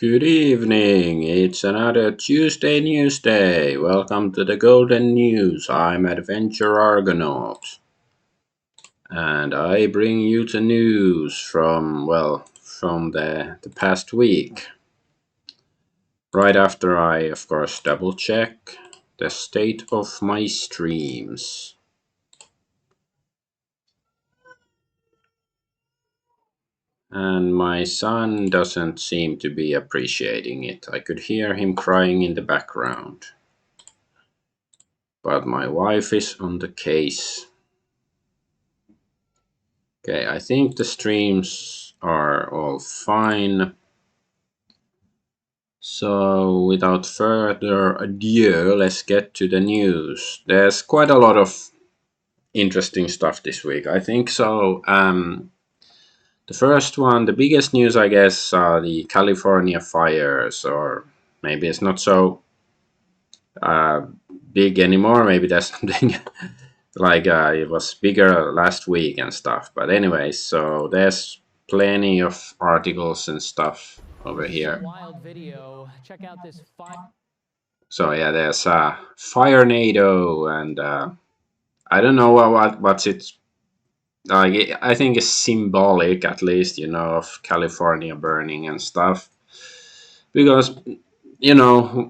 Good evening. It's another Tuesday News Day. Welcome to the Golden News. I'm Adventure Argonaut. And I bring you the news from the past week. Right after I, of course, double check the state of my streams. And my son doesn't seem to be appreciating it. I could hear him crying in the background. But my wife is on the case. Okay, I think the streams are all fine. So without further ado, let's get to the news. There's quite a lot of interesting stuff this week, I think. So the first one, the biggest news, I guess, are the California fires, or maybe it's not so uh, big anymore. Maybe there's something like it was bigger last week and stuff. But anyway, so there's plenty of articles and stuff over here. Wild video. Check out this So yeah, there's Firenado, and I don't know what's it like. I think it's symbolic, at least, of California burning and stuff, because the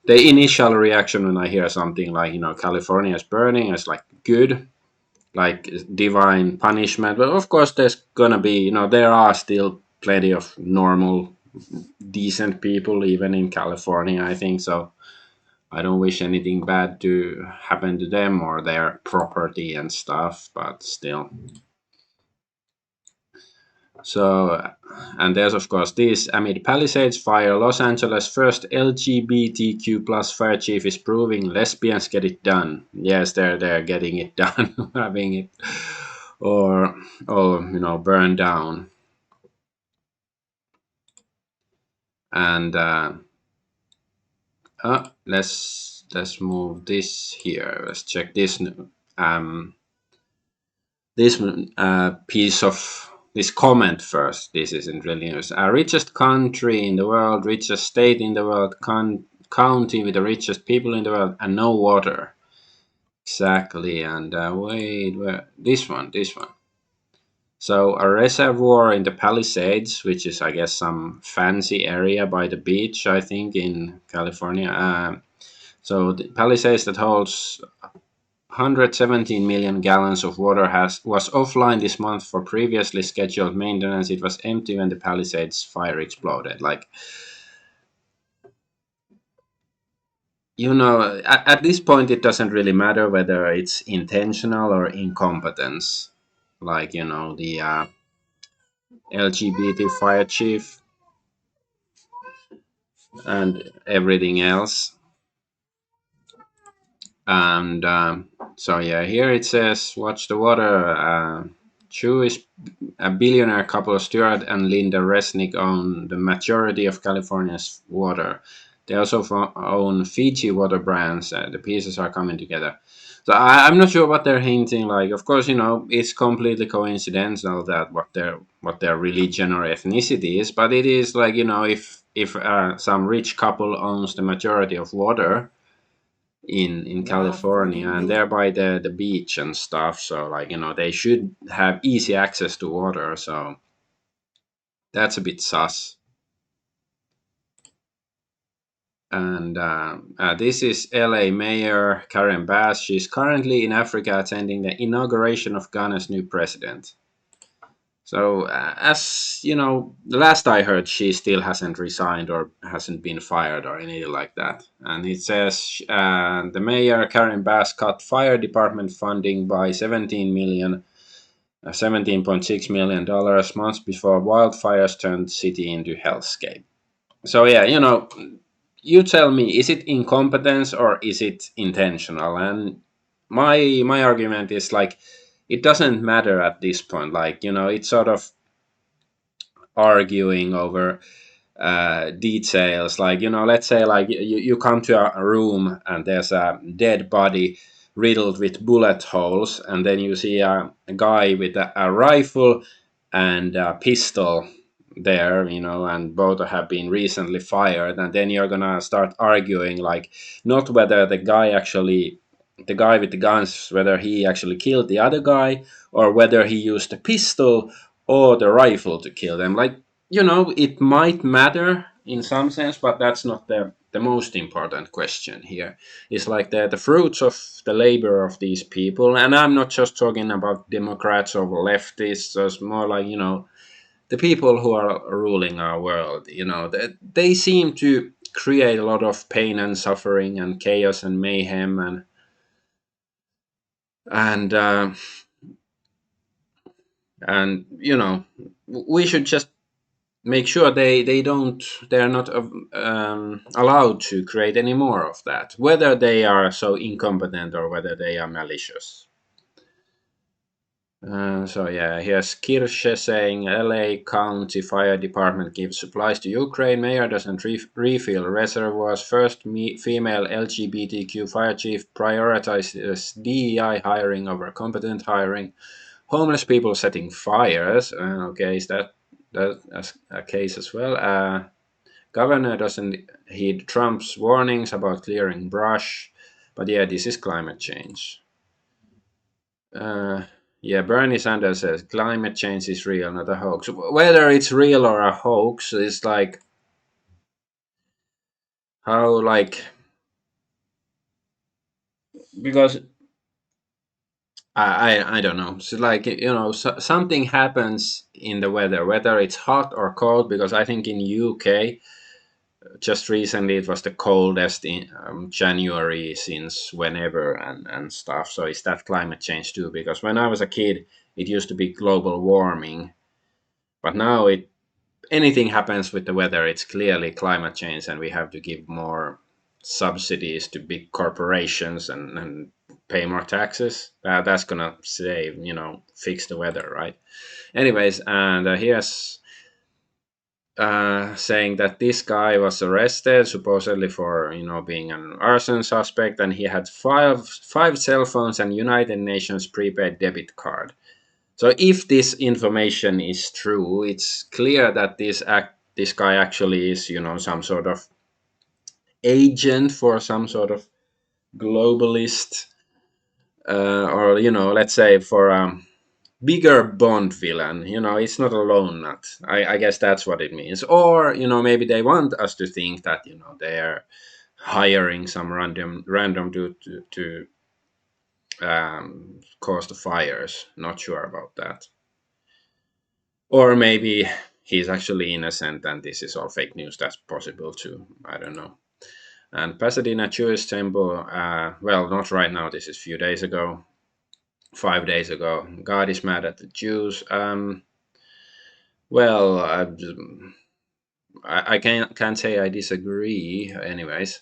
initial reaction when I hear something like California is burning is like good, like divine punishment. But of course, there's gonna be, there are still plenty of normal, decent people even in California, I think. So I don't wish anything bad to happen to them or their property and stuff, but still. So, and there's of course this: amid Palisades fire, Los Angeles first LGBTQ plus fire chief is proving lesbians get it done. Yes, they're getting it done, having it or burned down. And let's move this here. Let's check this piece of this comment first. This isn't really news. Richest country in the world, richest state in the world, county with the richest people in the world, and no water. Exactly. And wait, where this one. So a reservoir in the Palisades, which is, I guess, some fancy area by the beach, I think, in California. So the Palisades that holds 117 million gallons of water was offline this month for previously scheduled maintenance. It was empty when the Palisades fire exploded. Like, at this point, it doesn't really matter whether it's intentional or incompetence. Like, the LGBT fire chief and everything else. And so yeah, here it says, "Watch the water." Jewish billionaire couple Stuart and Linda Resnick own the majority of California's water. They also own Fiji water brands. The pieces are coming together. So I'm not sure what they're hinting. Like, of course, it's completely coincidental that what their religion or ethnicity is, but it is like, if some rich couple owns the majority of water in California, and they're by the beach and stuff, so like, they should have easy access to water. So that's a bit sus. And this is LA Mayor Karen Bass. She's currently in Africa attending the inauguration of Ghana's new president. So, as you know, the last I heard, she still hasn't resigned or hasn't been fired or anything like that. And it says the mayor, Karen Bass, cut fire department funding by 17.6 million dollars months before wildfires turned the city into hellscape. So yeah, you tell me, is it incompetence or is it intentional? And my argument is like, it doesn't matter at this point. Like, it's sort of arguing over details. Like, let's say like you come to a room and there's a dead body riddled with bullet holes, and then you see a guy with a rifle and a pistol there, and both have been recently fired, and then you're gonna start arguing like not whether the guy with the guns, whether he actually killed the other guy or whether he used a pistol or the rifle to kill them. Like, it might matter in some sense, but that's not the most important question here. It's like the fruits of the labor of these people, and I'm not just talking about Democrats or leftists. It's more like, the people who are ruling our world, they seem to create a lot of pain and suffering and chaos and mayhem, and uh, and we should just make sure they're not allowed to create any more of that, whether they are so incompetent or whether they are malicious. So yeah, here's Kirsche saying LA County Fire Department gives supplies to Ukraine. Mayor doesn't refill reservoirs. First female LGBTQ fire chief prioritizes DEI hiring over competent hiring. Homeless people setting fires. Okay, is that a case as well? Governor doesn't heed Trump's warnings about clearing brush. But yeah, this is climate change. Uh, yeah, Bernie Sanders says climate change is real, not a hoax. Whether it's real or a hoax is like how, like, because I don't know. So like, something happens in the weather, whether it's hot or cold. Because I think in UK just recently it was the coldest in January since whenever, and stuff. So is that climate change too? Because when I was a kid, it used to be global warming, but now anything happens with the weather, it's clearly climate change, and we have to give more subsidies to big corporations and pay more taxes. That's gonna save, fix the weather, right? Anyways, and here's saying that this guy was arrested supposedly for being an arson suspect, and he had five cell phones and United Nations prepaid debit card. So if this information is true, it's clear that this guy actually is, some sort of agent for some sort of globalist, or let's say for a bigger Bond villain. It's not a lone nut. I guess that's what it means. Or maybe they want us to think that they're hiring some random dude to cause the fires. Not sure about that. Or maybe he's actually innocent and this is all fake news. That's possible too. I don't know. And Pasadena Jewish Temple, well, not right now. This is a few days ago, 5 days ago. God is mad at the Jews. Well, I can't say I disagree. Anyways,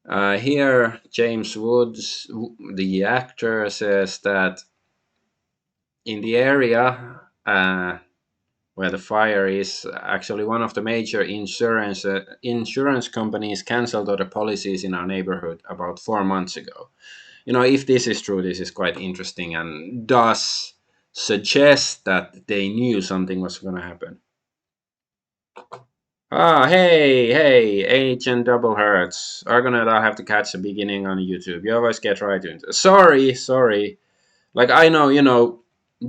here James Woods, the actor, says that in the area where the fire is, actually one of the major insurance companies canceled all the policies in our neighborhood about 4 months ago. If this is true, this is quite interesting and does suggest that they knew something was going to happen. Ah, hey, Agent Double Hertz. Argonaut, I have to catch the beginning on YouTube. You always get right into it. Sorry. Like, I know,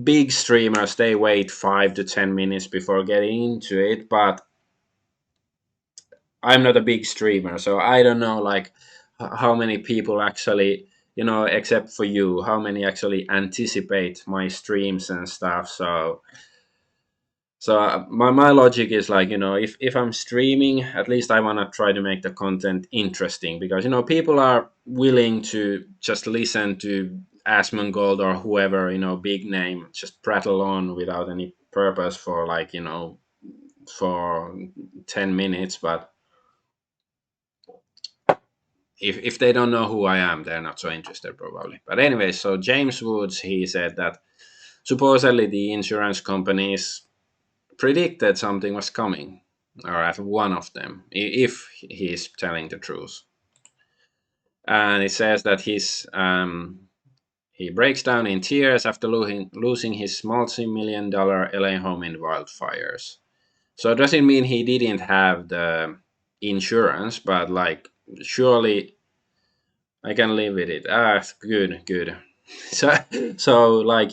big streamers, they wait 5 to 10 minutes before getting into it, but I'm not a big streamer, so I don't know, like, how many people actually, except for you, how many actually anticipate my streams and stuff. So my logic is like, if I'm streaming, at least I want to try to make the content interesting, because people are willing to just listen to Asmongold or whoever, big name, just prattle on without any purpose for, like, for 10 minutes. But if they don't know who I am, they're not so interested probably. But anyway, so James Woods, he said that supposedly the insurance companies predicted something was coming, or at one of them, if he's telling the truth. And it says that he breaks down in tears after losing his multi-million-dollar LA home in wildfires. So does it mean he didn't have the insurance? But like, surely I can live with it. Ah, good, good. So, so like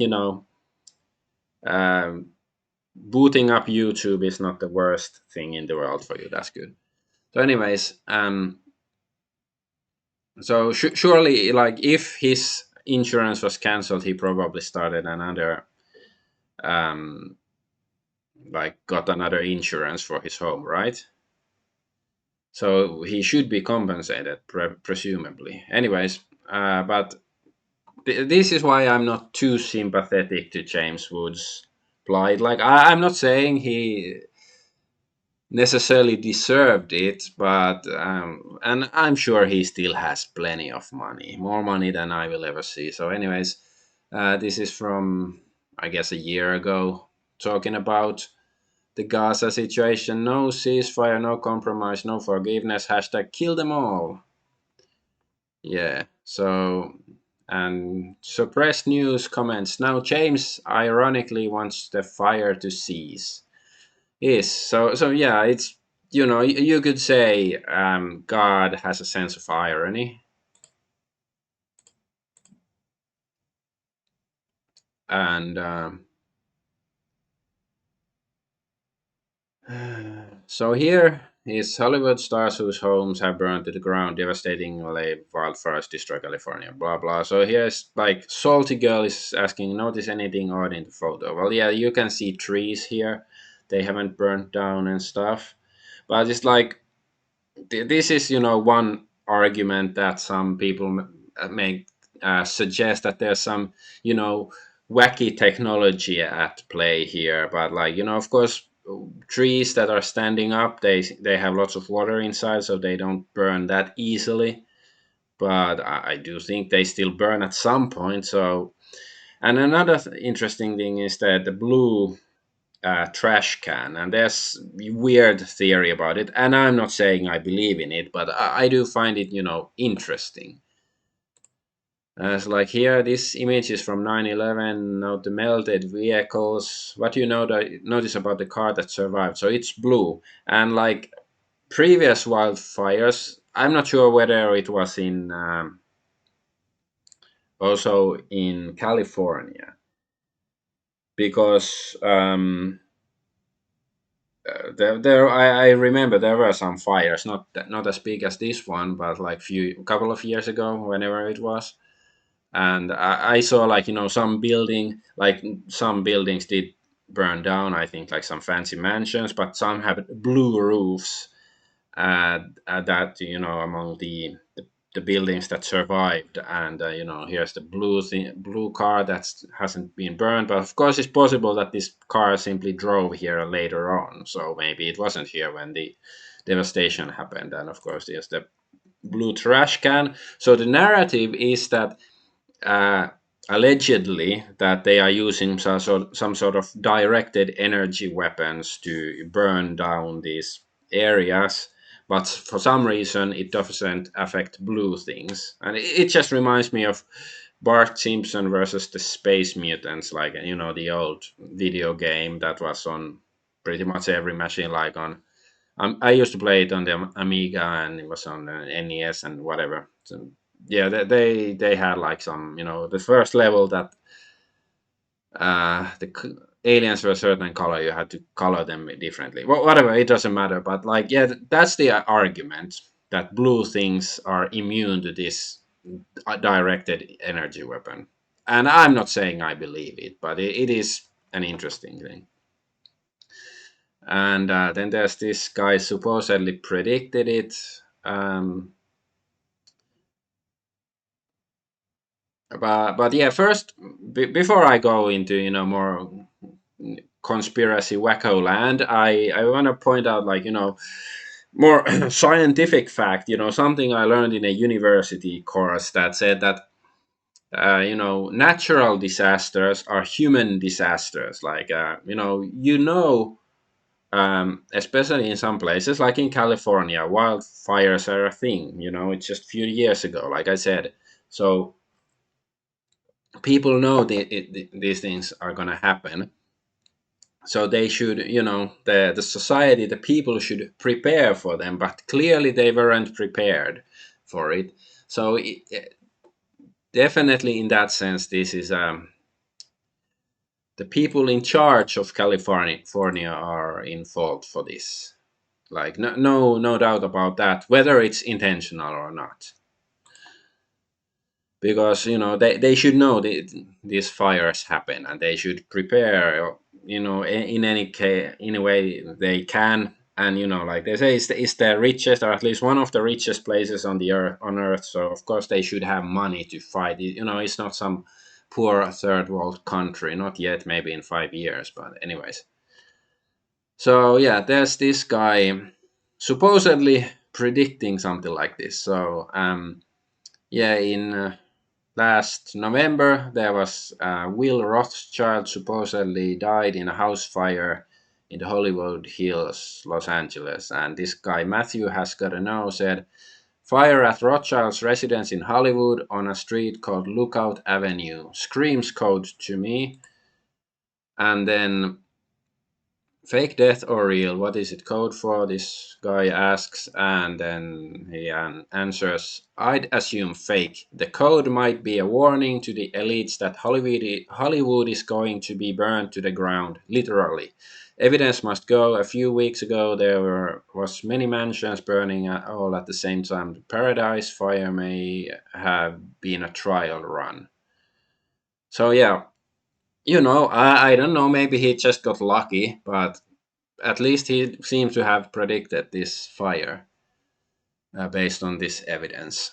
um, booting up YouTube is not the worst thing in the world for you. That's good. So, anyways, so surely, like, if his insurance was cancelled, he probably started another, um, like, got another insurance for his home, right? So he should be compensated, presumably. Anyways, but this is why I'm not too sympathetic to James Wood's plight. Like, I'm not saying he necessarily deserved it, but and I'm sure he still has plenty of money, more money than I will ever see. So, anyways, this is from, I guess, a year ago, talking about the Gaza situation. No ceasefire, no compromise, no forgiveness. Hashtag kill them all. Yeah. So, and suppressed news comments. Now James ironically wants the fire to cease. Yes. So yeah, it's, you could say God has a sense of irony, and so here is Hollywood stars whose homes have burned to the ground, devastating LA wildfires destroy California. Blah blah. So here's like salty girl is asking, notice anything odd in the photo? Well, yeah, you can see trees here; they haven't burnt down and stuff. But it's like this is one argument that some people may suggest that there's some wacky technology at play here, but like of course trees that are standing up, they have lots of water inside, so they don't burn that easily, but I do think they still burn at some point. So, and another interesting thing is that the blue trash can, and there's weird theory about it, and I'm not saying I believe in it, but I do find it interesting. As like here, this image is from 9/11. Note the melted vehicles. What do you notice about the car that survived? So it's blue, and like previous wildfires, I'm not sure whether it was in also in California, because I remember there were some fires, not as big as this one, but like a couple of years ago, whenever it was, and I saw like some buildings did burn down. I think like some fancy mansions, but some have blue roofs. That among the buildings that survived, and here's the blue car that hasn't been burned, but of course it's possible that this car simply drove here later on, so maybe it wasn't here when the devastation happened. And of course there's the blue trash can. So the narrative is that uh, allegedly that they are using some sort of directed energy weapons to burn down these areas, but for some reason it doesn't affect blue things, and it just reminds me of Bart Simpson versus the Space Mutants, like the old video game that was on pretty much every machine, like on I used to play it on the Amiga, and it was on the NES and whatever. So yeah, they had like some, the first level that aliens were a certain color, you had to color them differently. Well, whatever, it doesn't matter. But like, yeah, that's the argument that blue things are immune to this directed energy weapon. And I'm not saying I believe it, but it is an interesting thing. And then there's this guy supposedly predicted it. But yeah, first, before I go into more conspiracy wacko land, I want to point out, like, more scientific fact. Something I learned in a university course that said that natural disasters are human disasters. Like especially in some places, like in California, wildfires are a thing. It's just a few years ago, like I said. So people know these things are going to happen. So they should, the society, the people should prepare for them, but clearly they weren't prepared for it. So definitely in that sense, this is the people in charge of California are in fault for this. Like no doubt about that, whether it's intentional or not. Because they should know these fires happen, and they should prepare, in any case, in a way they can. And like they say, it's the richest, or at least one of the richest places on the earth, so of course they should have money to fight it. It's not some poor third world country, not yet, maybe in 5 years, but anyways. So yeah, there's this guy supposedly predicting something like this. So yeah, in last November, there was Will Rothschild supposedly died in a house fire in the Hollywood Hills, Los Angeles. And this guy, Matthew Has Gotta Know, said, "Fire at Rothschild's residence in Hollywood on a street called Lookout Avenue. Screams code to me." And then fake death or real? What is it code for? This guy asks, and then he answers, "I'd assume fake. The code might be a warning to the elites that Hollywood is going to be burned to the ground, literally. Evidence must go. A few weeks ago, was many mansions burning all at the same time. The Paradise Fire may have been a trial run." So yeah, I don't know. Maybe he just got lucky, but at least he seems to have predicted this fire based on this evidence.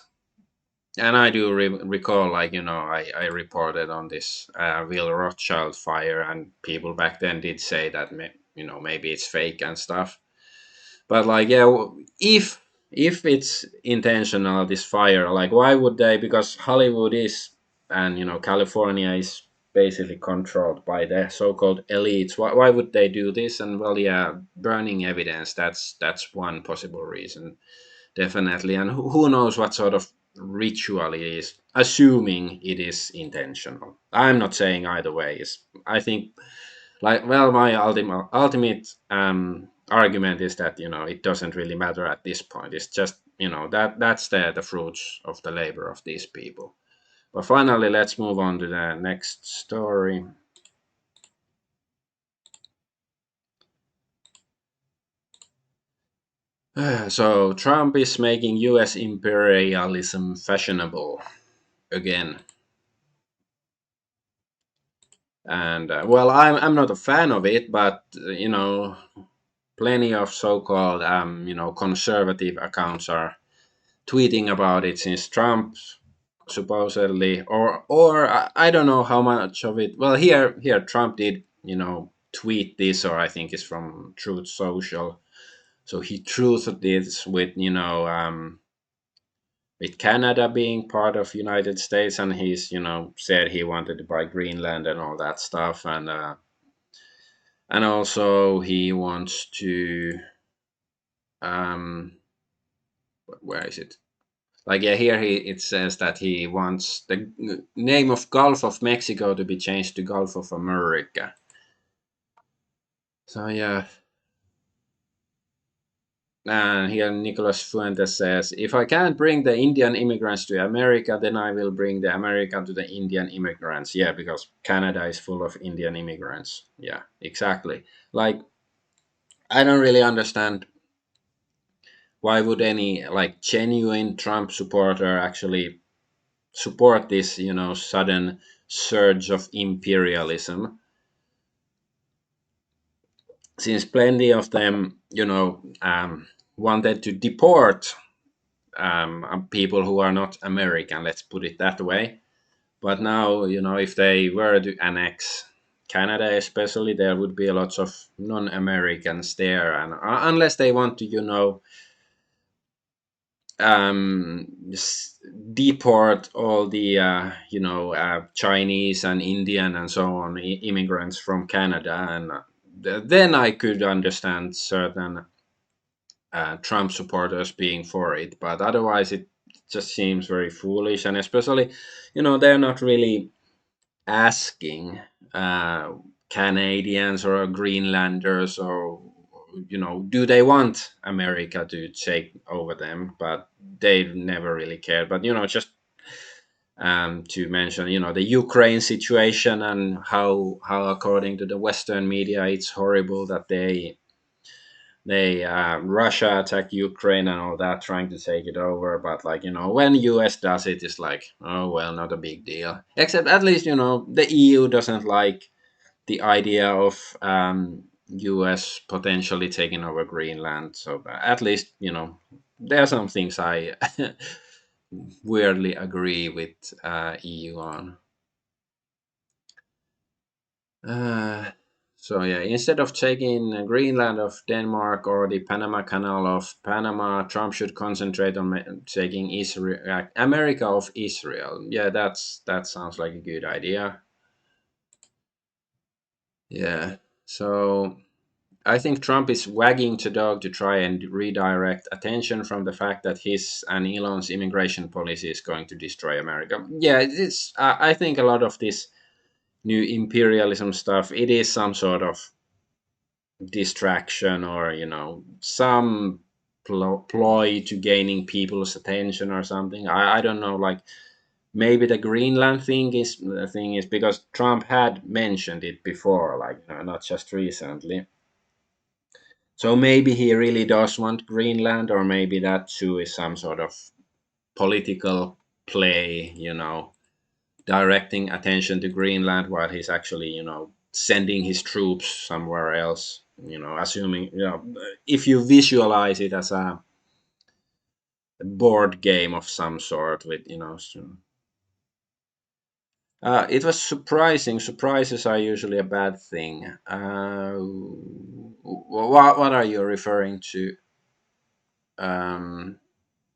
And I do recall, like, I reported on this Will Rothschild fire, and people back then did say that, maybe it's fake and stuff. But like, yeah, if it's intentional, this fire, like, why would they? Because Hollywood is, and California is basically controlled by the so-called elites. Why would they do this? And well, yeah, burning evidence. That's one possible reason, definitely. And who knows what sort of ritual it is, assuming it is intentional. I'm not saying either way. I think, like, well, my ultimate argument is that it doesn't really matter at this point. It's just that's the fruits of the labor of these people. But finally, let's move on to the next story. So Trump is making US imperialism fashionable again. And well, I'm not a fan of it, but plenty of so-called conservative accounts are tweeting about it, since Trump supposedly, or I don't know how much of it. Well, here Trump did tweet this, or I think it's from Truth Social. So he truthed this with Canada being part of United States, and he's said he wanted to buy Greenland and all that stuff, and also he wants to um where is it? Like, yeah, here it says that he wants the name of Gulf of Mexico to be changed to Gulf of America. So yeah, and here Nicolas Fuentes says, "If I can't bring the Indian immigrants to America, then I will bring the American to the Indian immigrants." Yeah, because Canada is full of Indian immigrants. Yeah, exactly. Like, I don't really understand why would any like genuine Trump supporter actually support this sudden surge of imperialism, since plenty of them wanted to deport people who are not American, let's put it that way. But now, if they were to annex Canada especially, there would be lots of non-Americans there, and unless they want to deport all the Chinese and Indian and so on immigrants from Canada, and then I could understand certain Trump supporters being for it. But otherwise, it just seems very foolish, and especially, they're not really asking. Uh, Canadians or Greenlanders, or do they want America to take over them? But they never really cared. But just to mention, the Ukraine situation, and how according to the Western media, it's horrible that they Russia attacked Ukraine and all that, trying to take it over. But like when US does it, it's like, oh well, not a big deal. Except at least the EU doesn't like the idea of US potentially taking over Greenland. So at least there are some things I weirdly agree with EU on. Uh, so yeah, instead of taking Greenland of Denmark or the Panama Canal of Panama, Trump should concentrate on taking Israel, America of Israel. Yeah, that sounds like a good idea. Yeah. So I think Trump is wagging the dog to try and redirect attention from the fact that his and Elon's immigration policy is going to destroy America. Yeah, it's. I think a lot of this new imperialism stuff, it is some sort of distraction, or some ploy to gaining people's attention or something. I don't know. Like maybe the Greenland thing is because Trump had mentioned it before, like not just recently. So maybe he really does want Greenland, or maybe that too is some sort of political play, directing attention to Greenland while he's actually, sending his troops somewhere else. Assuming, if you visualize it as a board game of some sort with, it was surprising. Surprises are usually a bad thing. What are you referring to?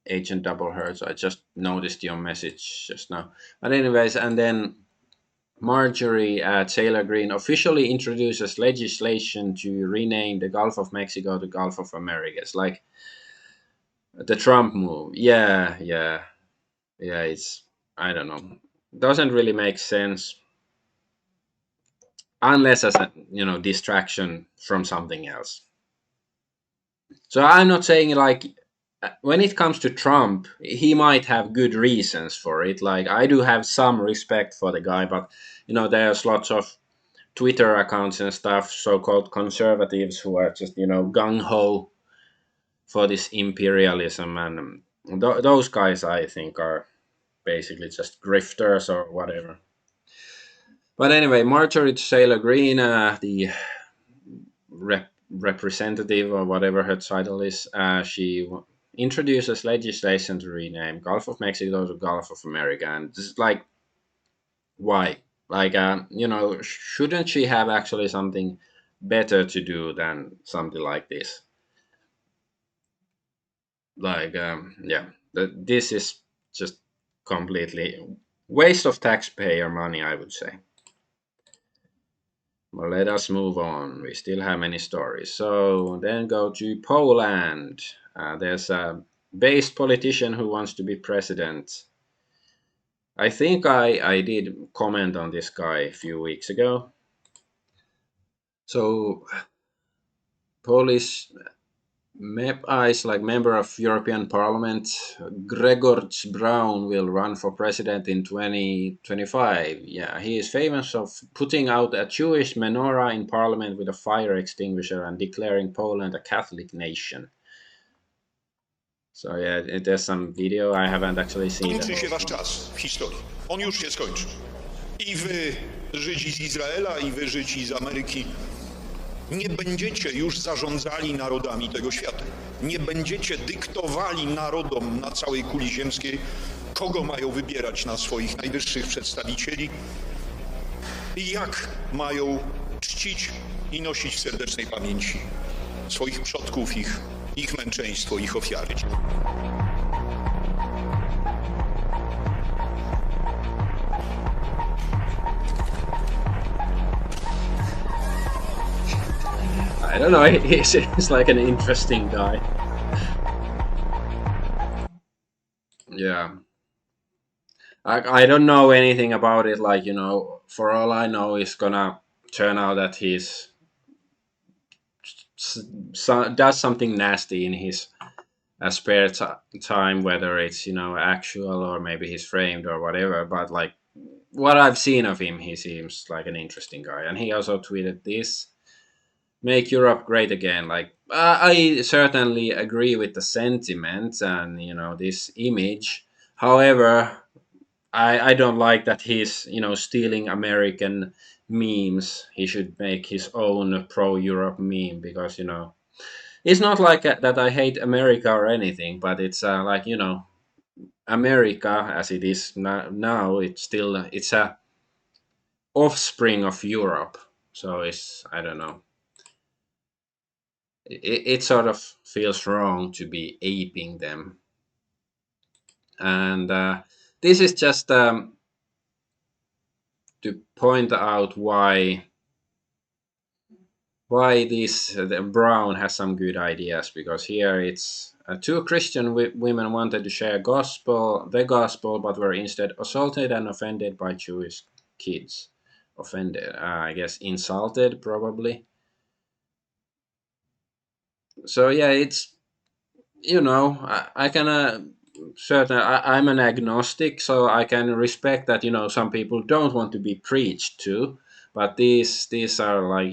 Agent Double Hertz. I just noticed your message just now. But anyways, and then Marjorie Taylor Greene officially introduces legislation to rename the Gulf of Mexico to Gulf of America. It's like the Trump move. Yeah, yeah, yeah. It's, I don't know. Doesn't really make sense unless as a distraction from something else. So I'm not saying like when it comes to Trump, he might have good reasons for it. Like I do have some respect for the guy, but there's lots of Twitter accounts and stuff, so-called conservatives, who are just gung ho for this imperialism, and those guys I think are basically just grifters or whatever. But anyway, Marjorie Taylor Greene, the representative or whatever her title is, she introduces legislation to rename Gulf of Mexico to Gulf of America, and it's like, why? Like, shouldn't she have actually something better to do than something like this? Like, yeah, this is just completely waste of taxpayer money, I would say. Well, let us move on. We still have many stories. So then go to Poland. There's a based politician who wants to be president. I think I did comment on this guy a few weeks ago. So Polish MEP is like member of European Parliament. Gregorz Brown will run for president in 2025. Yeah, he is famous of putting out a Jewish menorah in Parliament with a fire extinguisher and declaring Poland a Catholic nation. So yeah, there's some video. I haven't actually seen Kończy się it. wasz czas w historii. On już się skończy. I wy, Żydzi z Izraela, i wy, Żydzi z Ameryki, nie będziecie już zarządzali narodami tego świata. Nie będziecie dyktowali narodom na całej kuli ziemskiej, kogo mają wybierać na swoich najwyższych przedstawicieli i jak mają czcić i nosić w serdecznej pamięci swoich przodków, ich męczeństwo, ich ofiary. I don't know. He seems like an interesting guy. Yeah. I don't know anything about it. Like, for all I know, he's gonna turn out that he's does something nasty in his spare time, whether it's actual or maybe he's framed or whatever. But like what I've seen of him, he seems like an interesting guy. And he also tweeted this: "Make Europe great again." Like I certainly agree with the sentiment and this image. However, I don't like that he's stealing American memes. He should make his own pro Europe meme, because it's not like that I hate America or anything, but it's like America as it is now, it's a offspring of Europe. So it's, I don't know, it sort of feels wrong to be aping them. And this is just to point out why this Brown has some good ideas, because here it's two Christian women wanted to share the gospel, but were instead assaulted and offended by Jewish kids. Offended, I guess insulted probably. So yeah, it's I can certain I'm an agnostic, so I can respect that some people don't want to be preached to, but these are like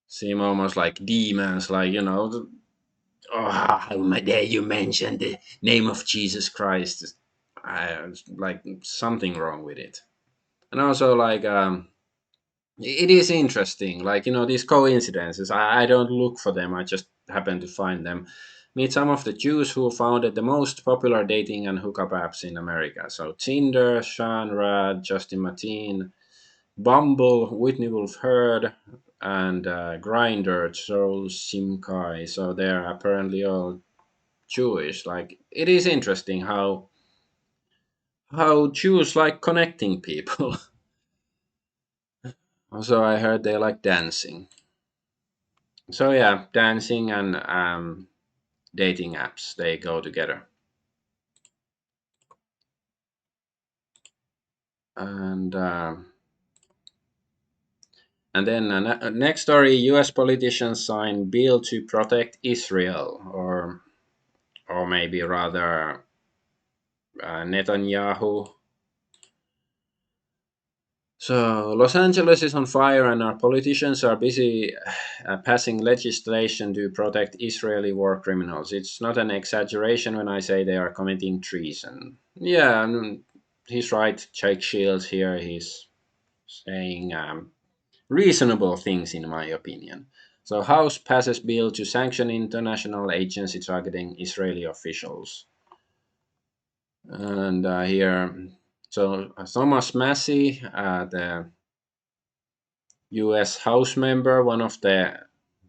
seem almost like demons, like oh, how dare you mention the name of Jesus Christ. Like something wrong with it. And also like it is interesting, like these coincidences. I don't look for them, I just happen to find them. Meet some of the Jews who founded the most popular dating and hookup apps in America. So Tinder, Sean Rad, Justin Mateen, Bumble, Whitney Wolf Herd, and Grinder, Charles Simkai. So they're apparently all Jewish. Like it is interesting how Jews like connecting people. Also, I heard they like dancing. So yeah, dancing and dating apps, they go together. And then next story: U.S. politicians sign bill to protect Israel, or maybe rather Netanyahu. So Los Angeles is on fire, and our politicians are busy passing legislation to protect Israeli war criminals. It's not an exaggeration when I say they are committing treason. Yeah, he's right. Jake Shields here, he's saying reasonable things in my opinion. So House passes bill to sanction international agency targeting Israeli officials. And here, so Thomas Massey, the US House member, one of the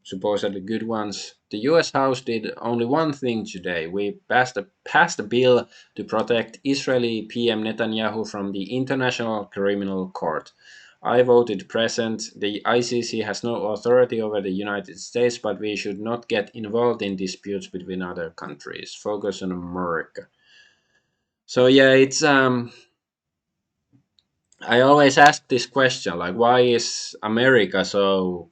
supposedly good ones. The US House did only one thing today. We passed a bill to protect Israeli PM Netanyahu from the International Criminal Court. I voted present. The ICC has no authority over the United States, but we should not get involved in disputes between other countries. Focus on America. So yeah, it's I always ask this question, like why is America so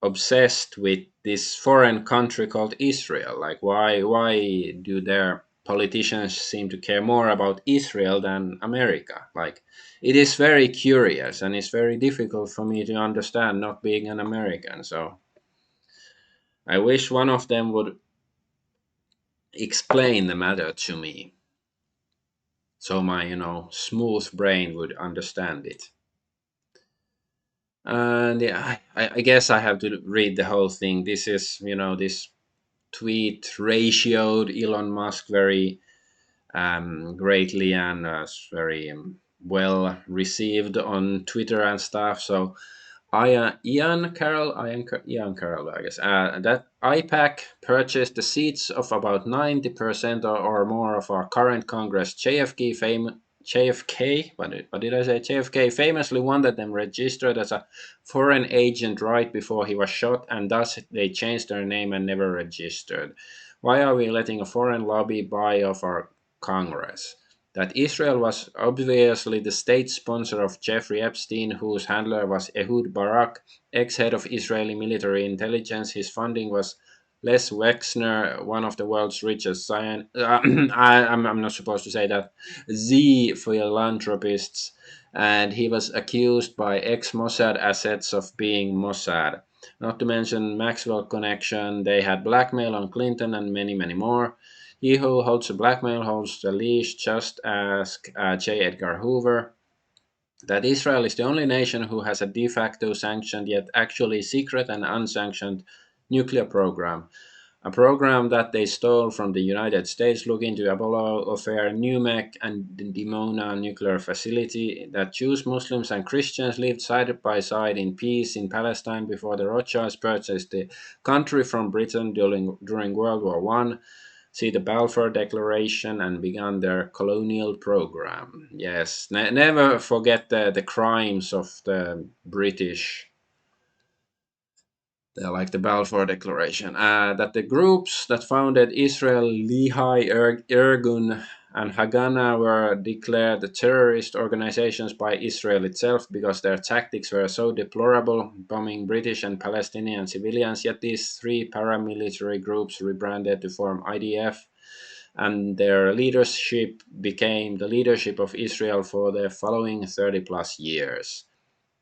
obsessed with this foreign country called Israel? Like why do their politicians seem to care more about Israel than America? Like it is very curious, and it's very difficult for me to understand, not being an American. So I wish one of them would explain the matter to me, so my smooth brain would understand it. And yeah, I guess I have to read the whole thing. This is this tweet ratioed Elon Musk very greatly, and very well received on Twitter and stuff. So Ian Carroll, I guess, that IPAC purchased the seats of about 90% or more of our current Congress. JFK, what did I say? JFK famously wanted them registered as a foreign agent right before he was shot, and thus they changed their name and never registered. Why are we letting a foreign lobby buy off our Congress? that Israel was obviously the state sponsor of Jeffrey Epstein, whose handler was Ehud Barak, ex head of Israeli military intelligence. His funding was Les Wexner, one of the world's richest science. I'm not supposed to say that. The philanthropists, and he was accused by ex Mossad assets of being Mossad. Not to mention Maxwell connection, they had blackmail on Clinton and many, many more. He who holds the blackmail holds the leash, just ask J. Edgar Hoover. That Israel is the only nation who has a de facto sanctioned yet actually secret and unsanctioned nuclear program. A program that they stole from the United States. Look into Apollo affair, NUMEC, and the Dimona nuclear facility. That Jews, Muslims, and Christians lived side by side in peace in Palestine before the Rothschilds purchased the country from Britain during World War One. See the Balfour Declaration and began their colonial program. Yes, never forget the crimes of the British. They're like the Balfour Declaration. That the groups that founded Israel, Lehi, Irgun, and Haganah, were declared terrorist organizations by Israel itself because their tactics were so deplorable, bombing British and Palestinian civilians. Yet these three paramilitary groups rebranded to form IDF, and their leadership became the leadership of Israel for the following 30 plus years.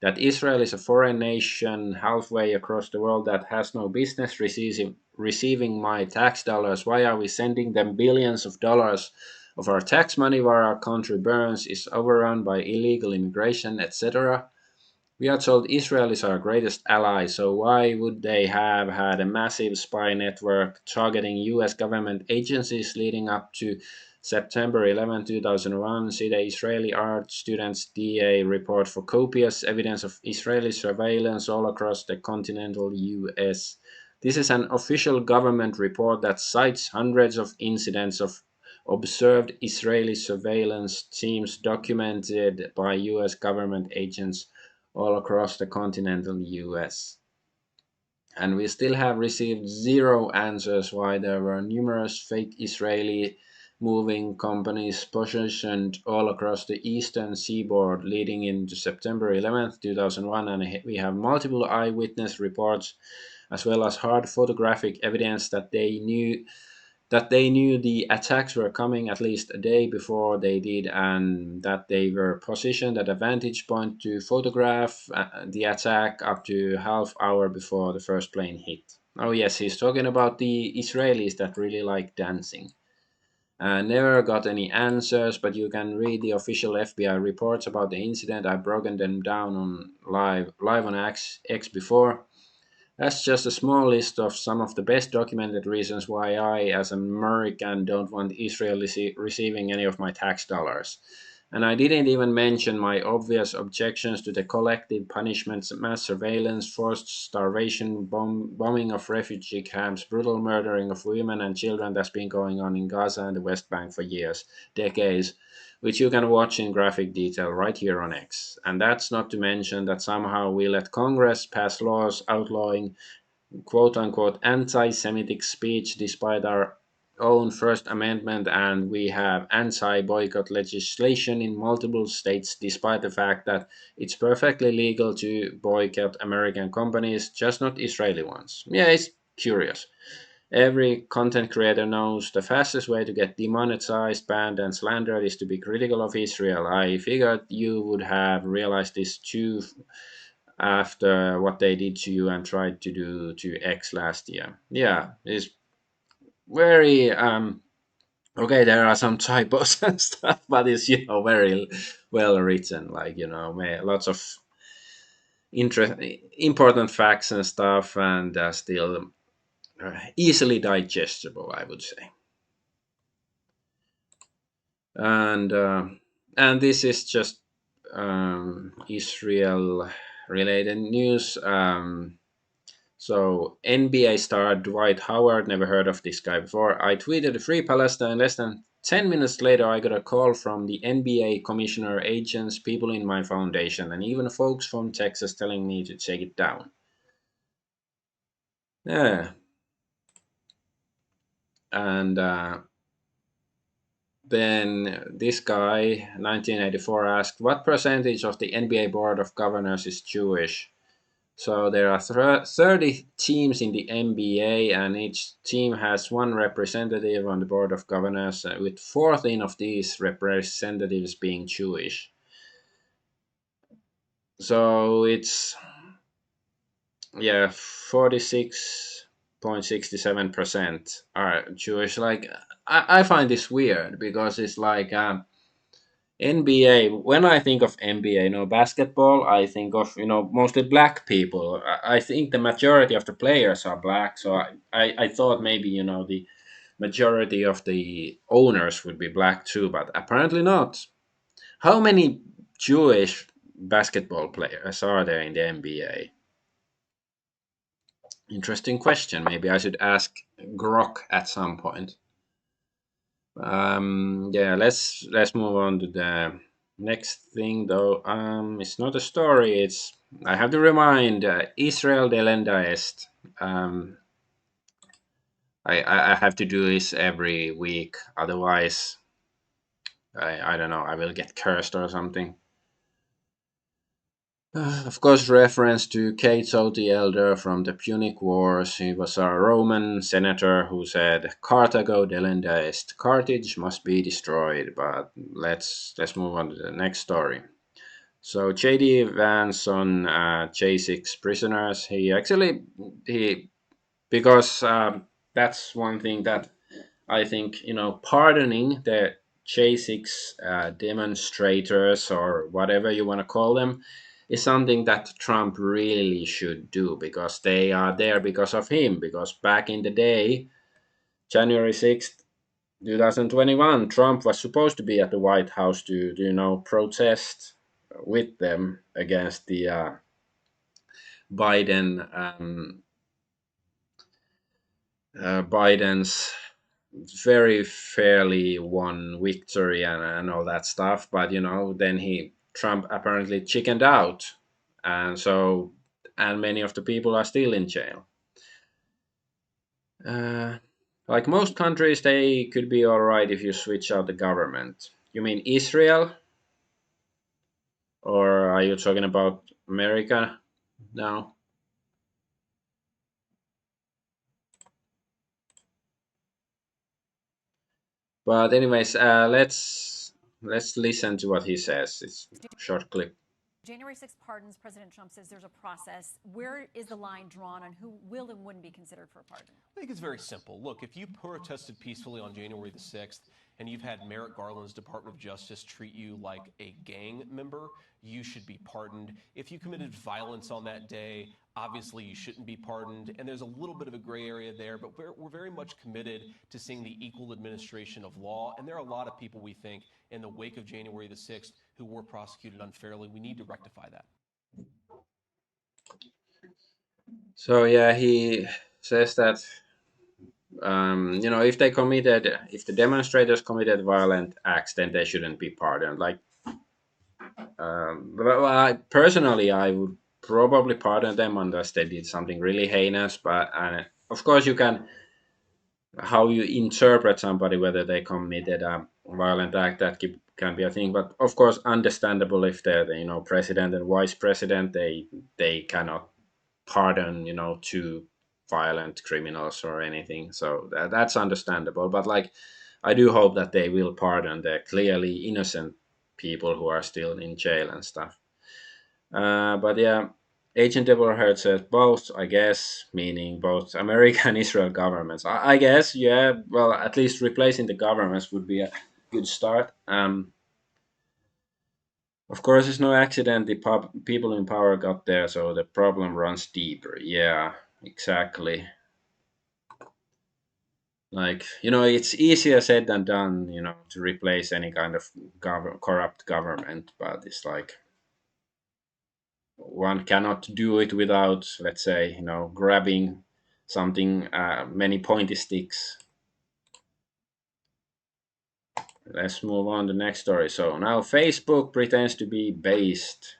That Israel is a foreign nation halfway across the world that has no business receiving my tax dollars. Why are we sending them billions of dollars of our tax money while our country burns, is overrun by illegal immigration, etc.? We are told Israel is our greatest ally, so why would they have had a massive spy network targeting US government agencies leading up to September 11, 2001? See the Israeli art students' DA report for copious evidence of Israeli surveillance all across the continental US. This is an official government report that cites hundreds of incidents of observed Israeli surveillance teams documented by US government agents all across the continental US. And we still have received zero answers why there were numerous fake Israeli moving companies positioned all across the eastern seaboard leading into September 11th, 2001. And we have multiple eyewitness reports as well as hard photographic evidence that they knew the attacks were coming at least a day before they did, and that they were positioned at a vantage point to photograph the attack up to half hour before the first plane hit. Oh yes, he's talking about the Israelis that really like dancing. Never got any answers, but you can read the official FBI reports about the incident. I've broken them down on live on X before. That's just a small list of some of the best documented reasons why I, as an American, don't want Israel receiving any of my tax dollars. And I didn't even mention my obvious objections to the collective punishments, mass surveillance, forced starvation, bombing of refugee camps, brutal murdering of women and children that's been going on in Gaza and the West Bank for years, decades, which you can watch in graphic detail right here on X. And that's not to mention that somehow we let Congress pass laws outlawing quote unquote anti Semitic speech despite our own First Amendment, and we have anti boycott legislation in multiple states despite the fact that it's perfectly legal to boycott American companies, just not Israeli ones. Yeah, it's curious. Every content creator knows the fastest way to get demonetized, banned, and slandered is to be critical of Israel. I figured you would have realized this too after what they did to you and tried to do to X last year. Yeah, it's very okay. There are some typos and stuff, but it's very well written. Like lots of important facts and stuff, and still easily digestible, I would say. And this is just Israel related news. So NBA star Dwight Howard, never heard of this guy before. I tweeted Free Palestine. Less than 10 minutes later, I got a call from the NBA commissioner, agents, people in my foundation, and even folks from Texas telling me to take it down. Yeah. And then this guy, 1984, asked, what percentage of the NBA board of governors is Jewish? So there are 30 teams in the NBA, and each team has one representative on the board of governors, with 14 of these representatives being Jewish. So it's, yeah, 46.67% are Jewish. Like, I find this weird because it's like, NBA. When I think of NBA, basketball, I think of mostly black people. I think the majority of the players are black, so I thought maybe the majority of the owners would be black too, but apparently not. How many Jewish basketball players are there in the NBA? Interesting question. Maybe I should ask Grok at some point. Yeah, let's move on to the next thing though. It's not a story. It's I have to remind Israel delenda est. I have to do this every week. Otherwise, I don't know. I will get cursed or something. Of course, reference to Cato the Elder from the Punic Wars. He was a Roman senator who said, "Carthago delenda est." Carthage must be destroyed. But let's move on to the next story. So J.D. Vance on J6 prisoners. He because that's one thing that I think pardoning the J6 demonstrators or whatever you want to call them is something that Trump really should do because they are there because of him. Because back in the day, January 6th, 2021, Trump was supposed to be at the White House to protest with them against the Biden Biden's very fairly won victory and all that stuff. But then Trump apparently chickened out, and many of the people are still in jail. Uh, like most countries, they could be all right if you switch out the government. You mean Israel, or are you talking about America now? But anyways, let's listen to what he says. It's a short clip. January 6th pardons, President Trump says there's a process. Where is the line drawn on who will and wouldn't be considered for a pardon? I think it's very simple. Look, if you protested peacefully on January the 6th and you've had Merrick Garland's Department of Justice treat you like a gang member, you should be pardoned. If you committed violence on that day, obviously you shouldn't be pardoned. And there's a little bit of a gray area there, but we're very much committed to seeing the equal administration of law. And there are a lot of people, we think, in the wake of January the 6th who were prosecuted unfairly. We need to rectify that. So yeah, he says that if the demonstrators committed violent acts, then they shouldn't be pardoned. Like, personally, I would probably pardon them unless they did something really heinous. But of course, you can how you interpret somebody whether they committed a violent act can be a thing. But of course, understandable if they're the president and vice president, they cannot pardon two violent criminals or anything. So that's understandable. But like, I do hope that they will pardon the clearly innocent people who are still in jail and stuff. But yeah, Agent Deborah Hurt says both, I guess, meaning both American and Israel governments. I guess, yeah. Well, at least replacing the governments would be a good start. Of course, it's no accident the people in power got there, so the problem runs deeper. Yeah, exactly. Like, it's easier said than done, to replace any kind of corrupt government, but it's like one cannot do it without, let's say, grabbing something, many pointy sticks. Let's move on to the next story. So now Facebook pretends to be based.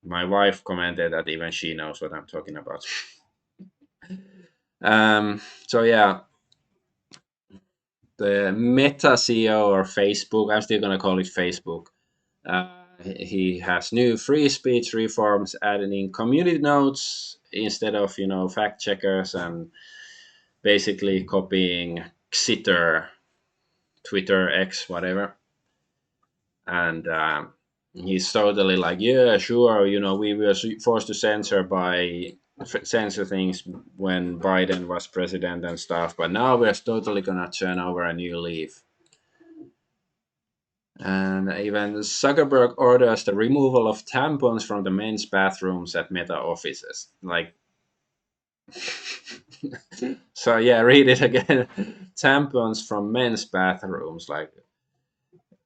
My wife commented that even she knows what I'm talking about. So yeah, the Meta CEO or Facebook, I'm still gonna call it Facebook. He has new free speech reforms, adding community notes instead of fact checkers, and basically copying Xitter, Twitter, X, whatever. And he's totally like, yeah, sure, we were forced to censor things when Biden was president and stuff, but now we're totally gonna turn over a new leaf. And even Zuckerberg orders the removal of tampons from the men's bathrooms at Meta offices. Like, so yeah, read it again. Tampons from men's bathrooms. Like,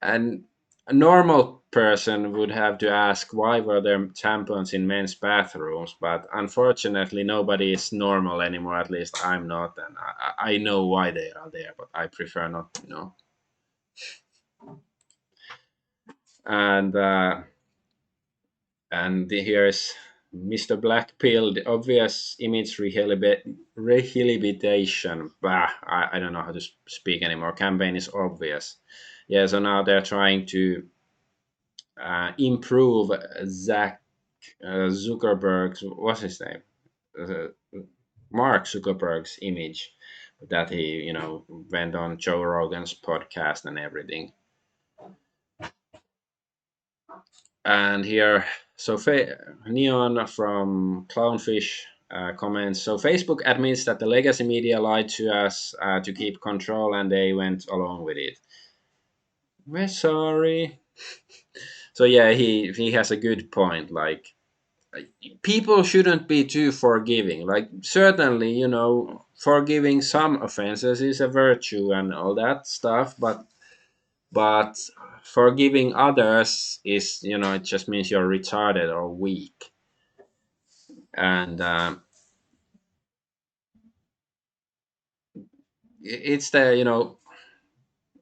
and a normal person would have to ask why were there tampons in men's bathrooms, but unfortunately nobody is normal anymore. At least I'm not, and I know why they are there, but I prefer not to know. And here's Mr. Blackpill, the obvious image rehabilitation. Bah, I don't know how to speak anymore. Campaign is obvious. Yeah, so now they're trying to improve Zach Zuckerberg's, what's his name? Uh, Mark Zuckerberg's image that he, went on Joe Rogan's podcast and everything. And here, so Neon from Clownfish comments, so Facebook admits that the legacy media lied to us to keep control, and they went along with it. We're sorry. So yeah, he has a good point. Like, people shouldn't be too forgiving. Like, certainly, forgiving some offenses is a virtue and all that stuff, but forgiving others is, it just means you're retarded or weak. And it's the,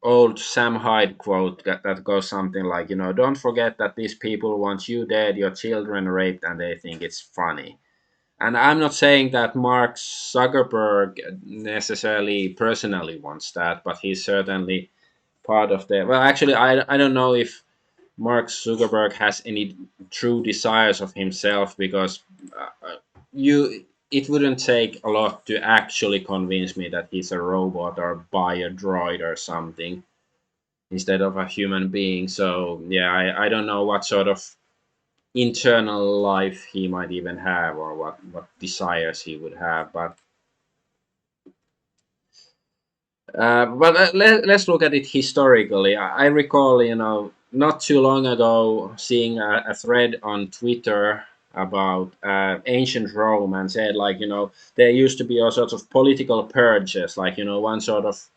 old Sam Hyde quote that goes something like, don't forget that these people want you dead, your children raped, and they think it's funny. And I'm not saying that Mark Zuckerberg necessarily personally wants that, but he's certainly part of the. Well, actually, I don't know if Mark Zuckerberg has any true desires of himself, because you it wouldn't take a lot to actually convince me that he's a robot or buy a droid or something instead of a human being. So yeah, I don't know what sort of internal life he might even have, or what desires he would have, but let's look at it historically. I recall, not too long ago, seeing a thread on Twitter about ancient Rome, and said, like, there used to be all sorts of political purges, like, one sort of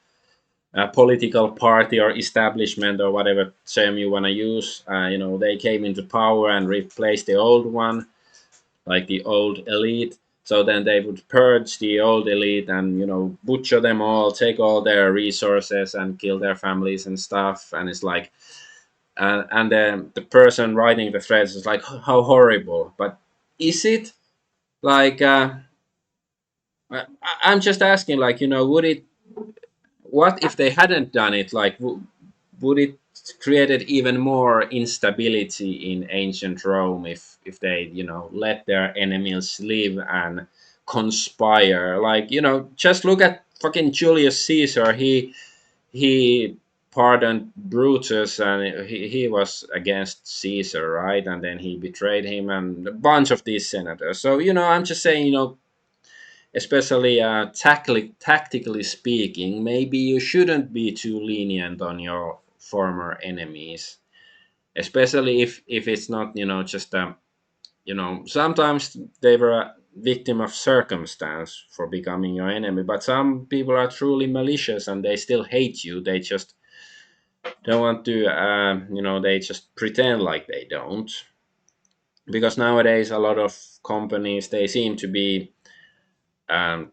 political party or establishment, or whatever term you want to use. They came into power and replaced the old one, like the old elite. So then they would purge the old elite and, butcher them all, take all their resources and kill their families and stuff. And it's like, and then the person writing the threads is like, how horrible. But is it? Like, I'm just asking, like, would it? What if they hadn't done it? Like, would it created even more instability in ancient Rome if they, let their enemies live and conspire? Like, just look at fucking Julius Caesar. He pardoned Brutus, and he was against Caesar, right? And then he betrayed him, and a bunch of these senators. So, I'm just saying, especially tactically speaking, maybe you shouldn't be too lenient on your former enemies, especially if it's not, just sometimes they were a victim of circumstance for becoming your enemy, but some people are truly malicious and they still hate you. They just don't want to, they just pretend like they don't, because nowadays a lot of companies, they seem to be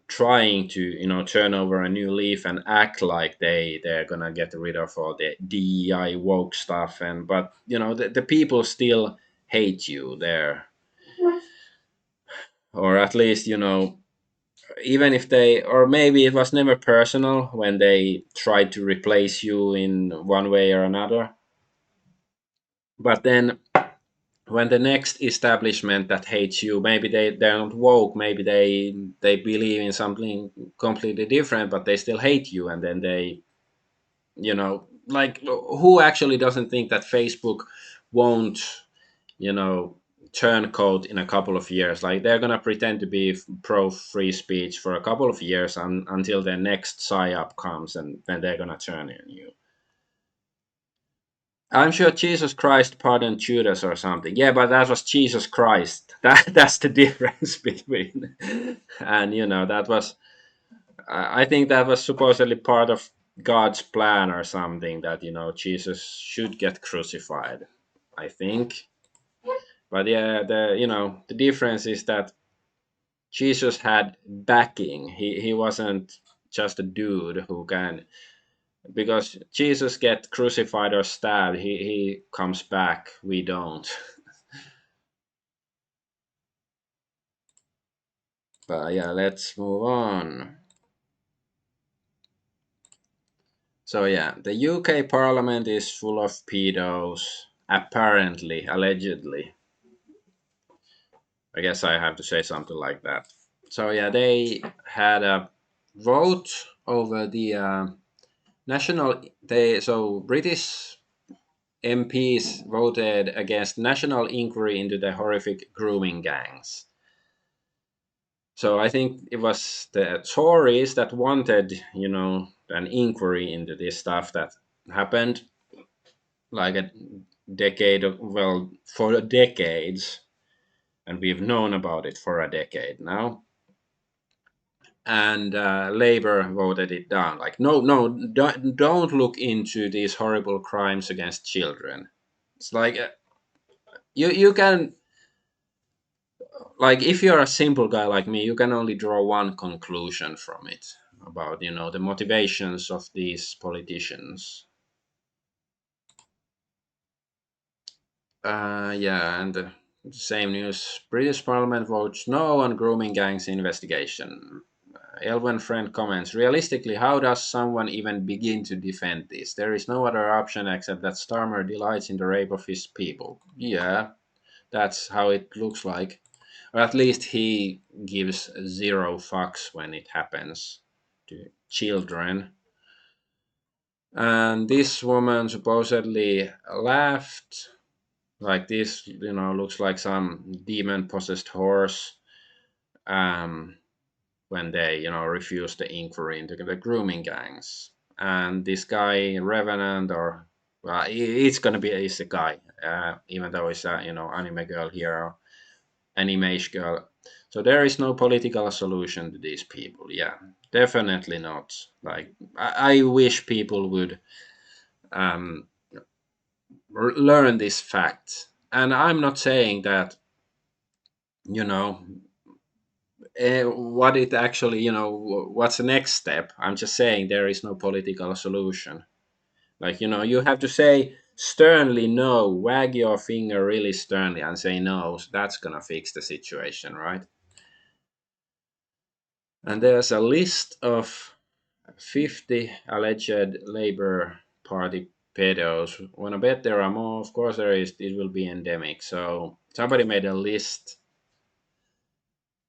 trying to, turn over a new leaf and act like they're gonna get rid of all the DEI woke stuff, and but the people still hate you there, or at least even if they, or maybe it was never personal when they tried to replace you in one way or another. But then when the next establishment that hates you, maybe they're not woke, maybe they believe in something completely different, but they still hate you, and then they, like, who actually doesn't think that Facebook won't, you know turncoat in a couple of years? Like, they're gonna pretend to be pro free speech for a couple of years until their next psyop comes, and then they're gonna turn on you. I'm sure Jesus Christ pardoned Judas or something. Yeah, but that was Jesus Christ. That's the difference between. And that was. I think that was supposedly part of God's plan or something, that Jesus should get crucified. I think, but yeah, the difference is that Jesus had backing. He wasn't just a dude who can, because Jesus get crucified or stabbed, he comes back. We don't. But yeah, let's move on. So yeah, the UK Parliament is full of pedos, apparently, allegedly. I guess I have to say something like that. So yeah, they had a vote over the national. British MPs voted against national inquiry into the horrific grooming gangs. So I think it was the Tories that wanted, an inquiry into this stuff that happened like a decade, well, for decades, and we've known about it for a decade now. And Labour voted it down. Like, no, don't look into these horrible crimes against children. It's like, you can, like, if you're a simple guy like me, you can only draw one conclusion from it about the motivations of these politicians. Yeah, and the same news. British Parliament votes no on grooming gangs investigation. Elwen Friend comments, realistically, how does someone even begin to defend this? There is no other option except that Starmer delights in the rape of his people. Yeah, that's how it looks like. Or at least he gives zero fucks when it happens to children. And this woman supposedly laughed. Like, this, looks like some demon possessed horse. When they, refused the inquiry into the grooming gangs. And this guy, Revenant, or, well, it's gonna be, he's a guy, even though it's a, anime girl hero, animation girl. So there is no political solution to these people. Yeah, definitely not. Like, I wish people would learn this fact. And I'm not saying that, you know, what it actually, what's the next step. I'm just saying there is no political solution. Like, you have to say sternly no, wag your finger really sternly and say no. So that's gonna fix the situation, right? And there's a list of 50 alleged Labour Party pedos. When I bet there are more, of course there is. It will be endemic. So somebody made a list.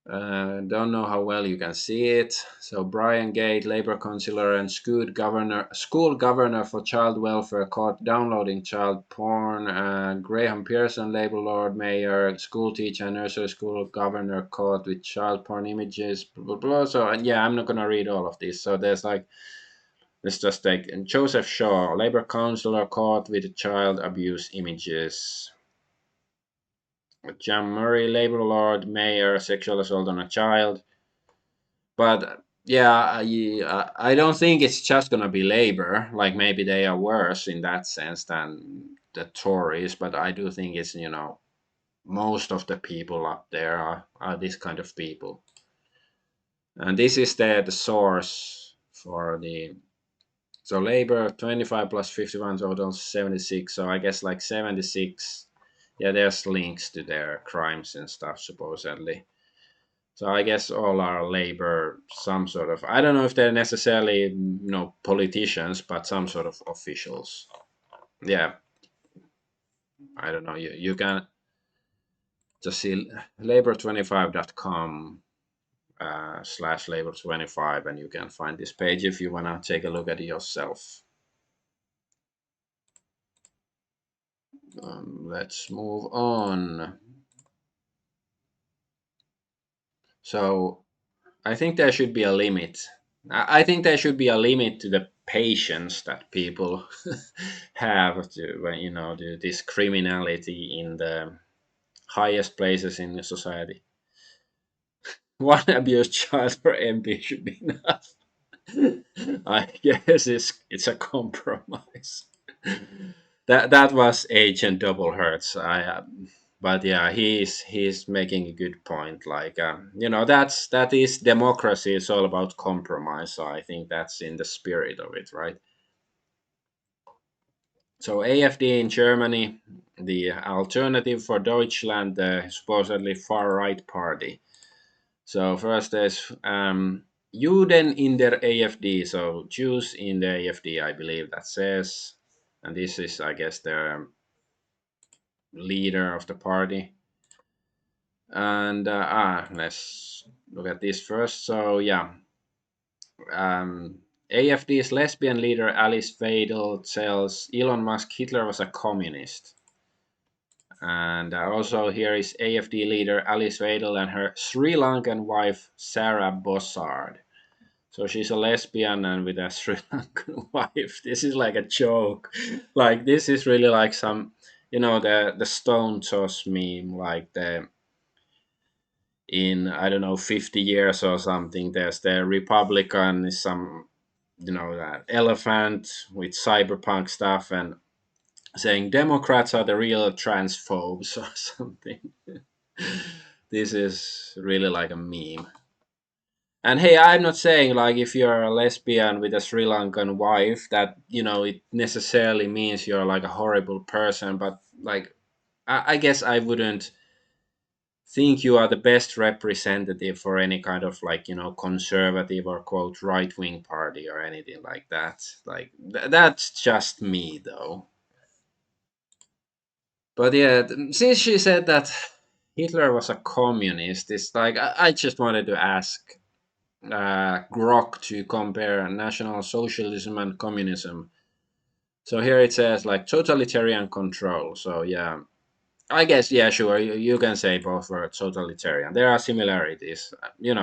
Don't know how well you can see it. So Brian Gate, Labour councillor and school governor for child welfare, caught downloading child porn. Graham Pearson, Labour Lord Mayor, school teacher, nursery school governor, caught with child porn images. Blah blah blah. So yeah, I'm not gonna read all of this. So there's like, let's just take Joseph Shaw, Labour councillor, caught with child abuse images. John Murray, Labour Lord Mayor, sexual assault on a child. But yeah, I don't think it's just gonna be Labour. Like, maybe they are worse in that sense than the Tories, but I do think it's, most of the people up there are this kind of people. And this is the source for the. So Labour 25 plus 51 total 76. So I guess like 76. Yeah, there's links to their crimes and stuff supposedly. So I guess all are labor, some sort of. I don't know if they're necessarily politicians, but some sort of officials. Yeah, I don't know. You can just see labor25.com slash labor25, and you can find this page if you wanna take a look at it yourself. Let's move on. So I think there should be a limit. I think there should be a limit to the patience that people have to when this criminality in the highest places in the society. One abused child per MP should be enough. I guess it's a compromise. That was Agent Double Hertz. But yeah, he's making a good point. Like that is democracy. It's all about compromise. So I think that's in the spirit of it, right? So AfD in Germany, the alternative for Deutschland, the supposedly far right party. So first there's Juden in der AfD, so Jews in the AfD, I believe that says, and this is, I guess, the leader of the party. And let's look at this first. So yeah, AfD's lesbian leader Alice Weidel tells Elon Musk Hitler was a communist. And also here is AfD leader Alice Weidel and her Sri Lankan wife Sarah Bossard. So she's a lesbian and with a Sri Lankan wife. This is like a joke. Like this is really like some, the stone toss meme, like the in I don't know 50 years or something. There's the Republican, some that elephant with cyberpunk stuff and saying Democrats are the real transphobes or something. This is really like a meme. And hey, I'm not saying like if you're a lesbian with a Sri Lankan wife that it necessarily means you're like a horrible person, but like I guess I wouldn't think you are the best representative for any kind of like conservative or quote right wing party or anything like that. Like that's just me though. But yeah, since she said that Hitler was a communist, it's like I just wanted to ask Grok to compare National Socialism and communism. So here it says like totalitarian control. So yeah, I guess yeah, sure, you can say both words totalitarian. There are similarities. You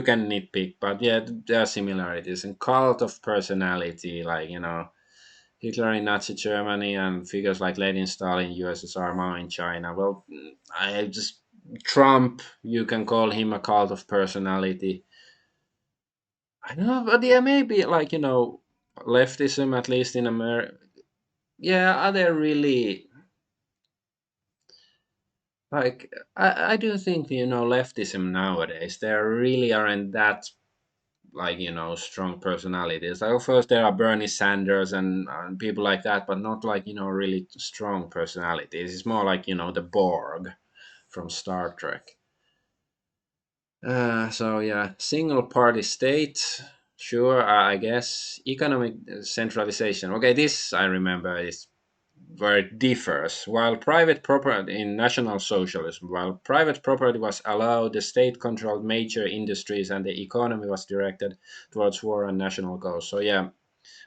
can nitpick, but yeah, there are similarities. And cult of personality, like Hitler in Nazi Germany and figures like Lenin, Stalin, USSR, Mao in China. Well, I just Trump, you can call him a cult of personality. I don't know, but yeah, maybe like leftism at least in America. Yeah, are they really like? I do think leftism nowadays there really aren't that like strong personalities. Like of course there are Bernie Sanders and people like that, but not like really strong personalities. It's more like the Borg from Star Trek. So yeah, single party state. Sure, I guess economic centralization. Okay, this I remember is where it differs. While private property in National Socialism, while private property was allowed, the state controlled major industries and the economy was directed towards war and national goals. So yeah,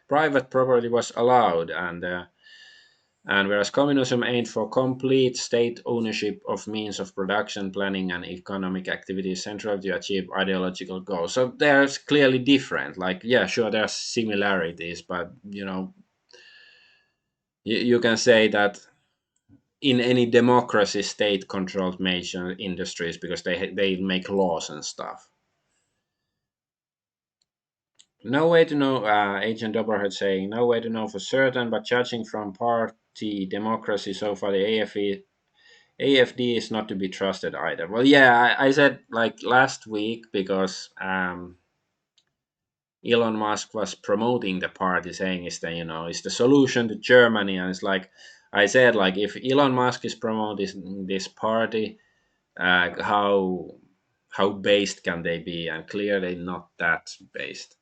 private property was allowed, and whereas communism aimed for complete state ownership of means of production, planning, and economic activities central to achieve ideological goals. So there's clearly different. Like, yeah, sure, there are similarities, but you can say that in any democracy, state controlled major industries because they make laws and stuff. No way to know, Agent Doberhead saying, no way to know for certain, but judging from party democracy so far, the AFD is not to be trusted either. Well, yeah, I said like last week because Elon Musk was promoting the party, saying is the is the solution to Germany, and it's like I said, like if Elon Musk is promoting this party, how how based can they be, and clearly not that based.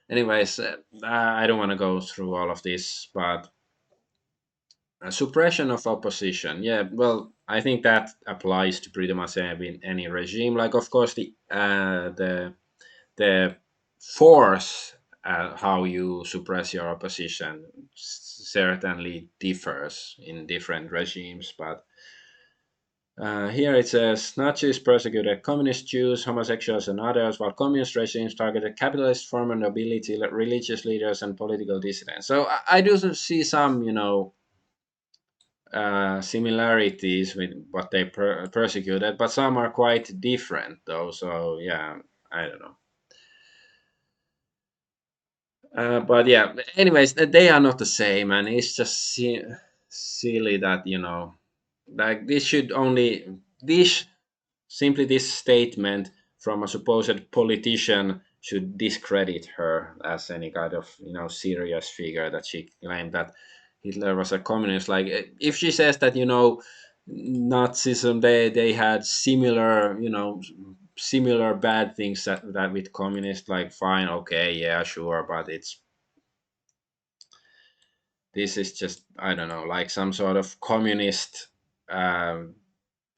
Anyways, I don't want to go through all of this, but suppression of opposition. Yeah, well, I think that applies to pretty much any regime. Like, of course, the force how you suppress your opposition certainly differs in different regimes, but here it says Nazis persecuted communist Jews, homosexuals, and others, while communist regimes targeted capitalist, former nobility, religious leaders, and political dissidents. So I do see some, similarities with what they persecuted, but some are quite different, though. So yeah, I don't know. But yeah, anyways, they are not the same, and it's just silly that like this simply this statement from a supposed politician should discredit her as any kind of serious figure, that she claimed that Hitler was a communist. Like, if she says that Nazism, they had similar similar bad things that with communists, like, fine, okay, yeah, sure, but this is just, I don't know, like some sort of communist or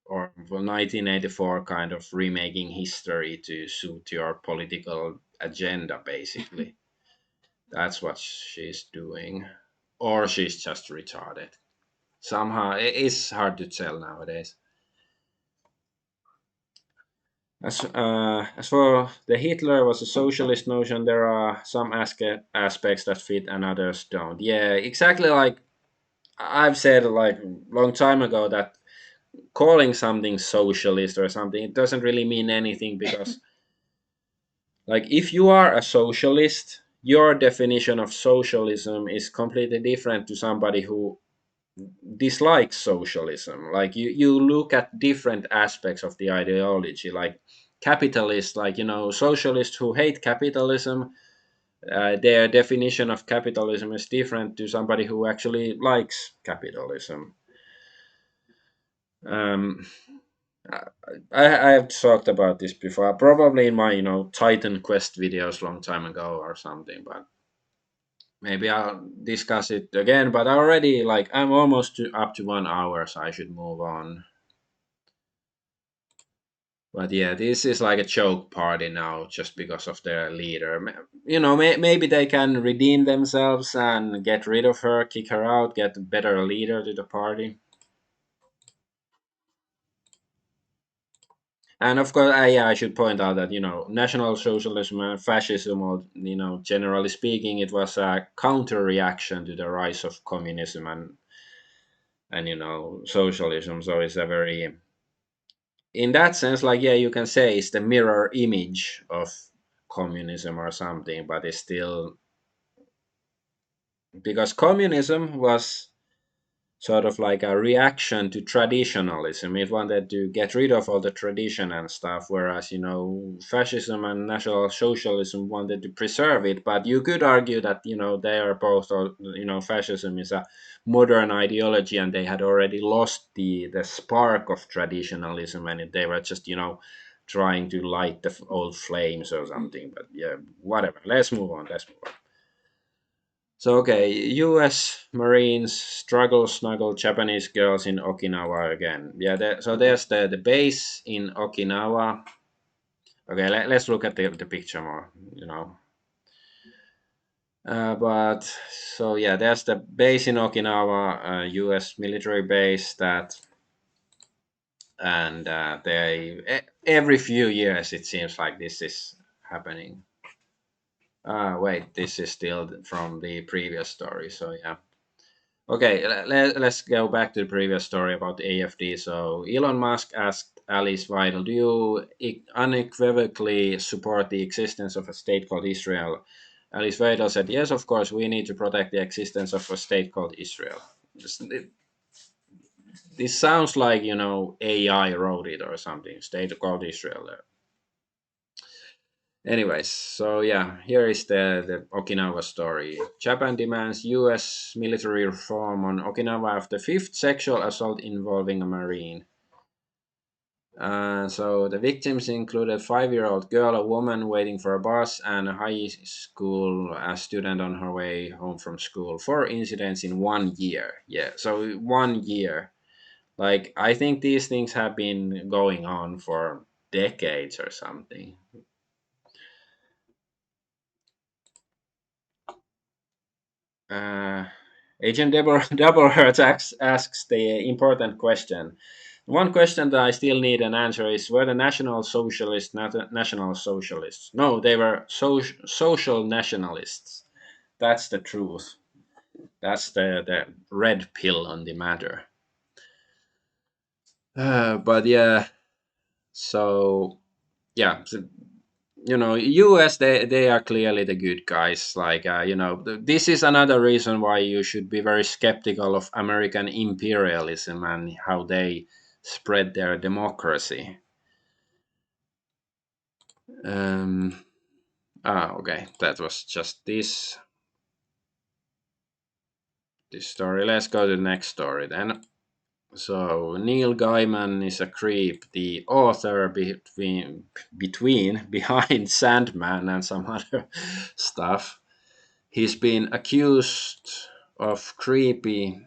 1984 kind of remaking history to suit your political agenda, basically. That's what she's doing. Or she's just retarded. Somehow, it's hard to tell nowadays. As for the Hitler was a socialist notion, there are some aspects that fit and others don't. Yeah, exactly. Like I've said, like long time ago, that calling something socialist or something, it doesn't really mean anything, because like if you are a socialist, your definition of socialism is completely different to somebody who dislikes socialism. Like you look at different aspects of the ideology. Like capitalists, like socialists who hate capitalism, their definition of capitalism is different to somebody who actually likes capitalism. um, I have talked about this before, probably in my Titan Quest videos long time ago or something, but maybe I'll discuss it again. But already, like, I'm almost up to 1 hour, so I should move on. But yeah, this is like a joke party now, just because of their leader. Maybe they can redeem themselves and get rid of her, kick her out, get a better leader to the party. And of course, yeah, I should point out that National Socialism and fascism, or generally speaking, it was a counter reaction to the rise of communism and socialism. So it's a very, in that sense, like, yeah, you can say it's the mirror image of communism or something, but it's still, because communism was sort of like a reaction to traditionalism. It wanted to get rid of all the tradition and stuff, whereas fascism and National Socialism wanted to preserve it. But you could argue that they are both, fascism is a modern ideology, and they had already lost the spark of traditionalism, and they were just trying to light the old flames or something. But yeah, whatever. Let's move on. So okay, U.S. Marines struggle snuggle Japanese girls in Okinawa again. Yeah, so there's the base in Okinawa. Okay, let's look at the picture more. But so yeah, there's the base in Okinawa, U.S. military base that, and every few years it seems like this is happening. Wait, this is still from the previous story. So yeah. Okay, let's go back to the previous story about AfD. So Elon Musk asked Alice Weidel, "Do you unequivocally support the existence of a state called Israel?" Alice Weidel said, "Yes, of course. We need to protect the existence of a state called Israel." This sounds like AI wrote it or something. State called Israel. Anyways, so yeah, here is the Okinawa story. Japan demands U.S. military reform on Okinawa after fifth sexual assault involving a Marine. So the victims included 5-year-old girl, a woman waiting for a bus, and a high school student on her way home from school. 4 incidents in 1 year. Yeah, so 1 year. Like, I think these things have been going on for decades or something. Uh, Agent Deborah Doubleheart asks the important question. One question that I still need an answer is: were the National Socialists not National Socialists? No, they were social nationalists. That's the truth. That's the red pill on the matter. But yeah, so yeah, so, US, they are clearly the good guys. Like, this is another reason why you should be very skeptical of American imperialism and how they spread their democracy. Um, okay, that was just this story. Let's go to the next story then. So Neil Gaiman is a creep, the author between behind Sandman and some other stuff. He's been accused of creepy.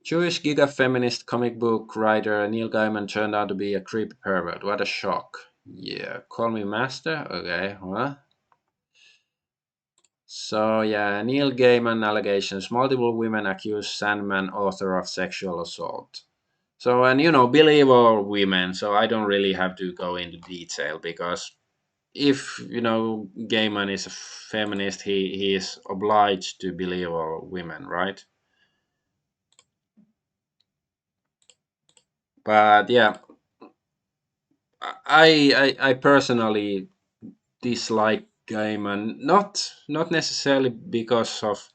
Jewish giga-feminist comic book writer Neil Gaiman turned out to be a creepy pervert. What a shock. Yeah, call me master? Okay, what? So yeah, Neil Gaiman allegations. Multiple women accuse Sandman author of sexual assault. So, and believe all women, so I don't really have to go into detail because if Gaiman is a feminist, he is obliged to believe all women, right? But yeah, I personally dislike Gaiman, not necessarily because of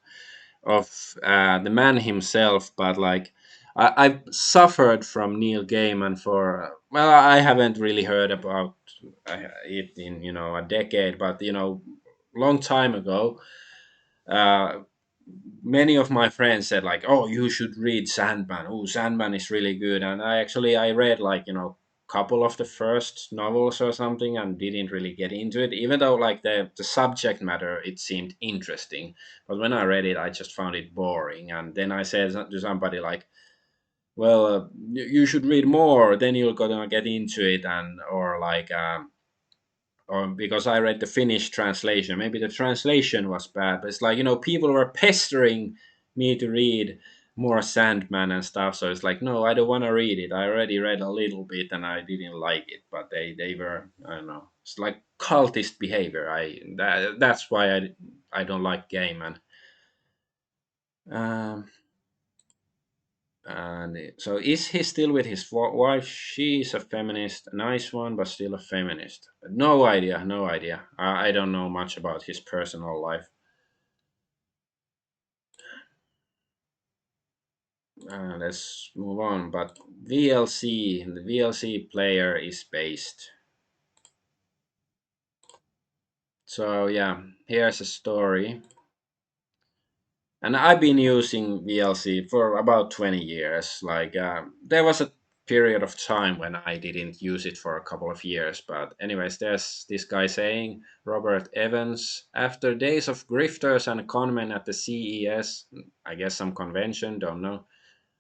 the man himself, but like I've suffered from Neil Gaiman for, well, I haven't really heard about it in a decade, but long time ago. Uh, Many of my friends said like, "Oh, you should read Sandman. Oh, Sandman is really good." And I read like couple of the first novels or something and didn't really get into it, even though like the subject matter it seemed interesting. But when I read it, I just found it boring. And then I said to somebody like, "Well, you should read more. Then you're gonna get into it." And or like. Or because I read the Finnish translation. Maybe the translation was bad, but it's like people were pestering me to read more Sandman and stuff. So it's like, no, I don't want to read it. I already read a little bit and I didn't like it. But they were, I don't know. It's like cultist behavior. That's why I don't like Gaiman. Um, and so is he still with his wife? She's a feminist, a nice one, but still a feminist. No idea, no idea. I don't know much about his personal life. Let's move on. But the VLC player is based. So yeah, here's a story. And I've been using VLC for about 20 years. Like, there was a period of time when I didn't use it for a couple of years. But, anyways, there's this guy saying, Robert Evans, after days of grifters and conmen at the CES, I guess some convention, don't know.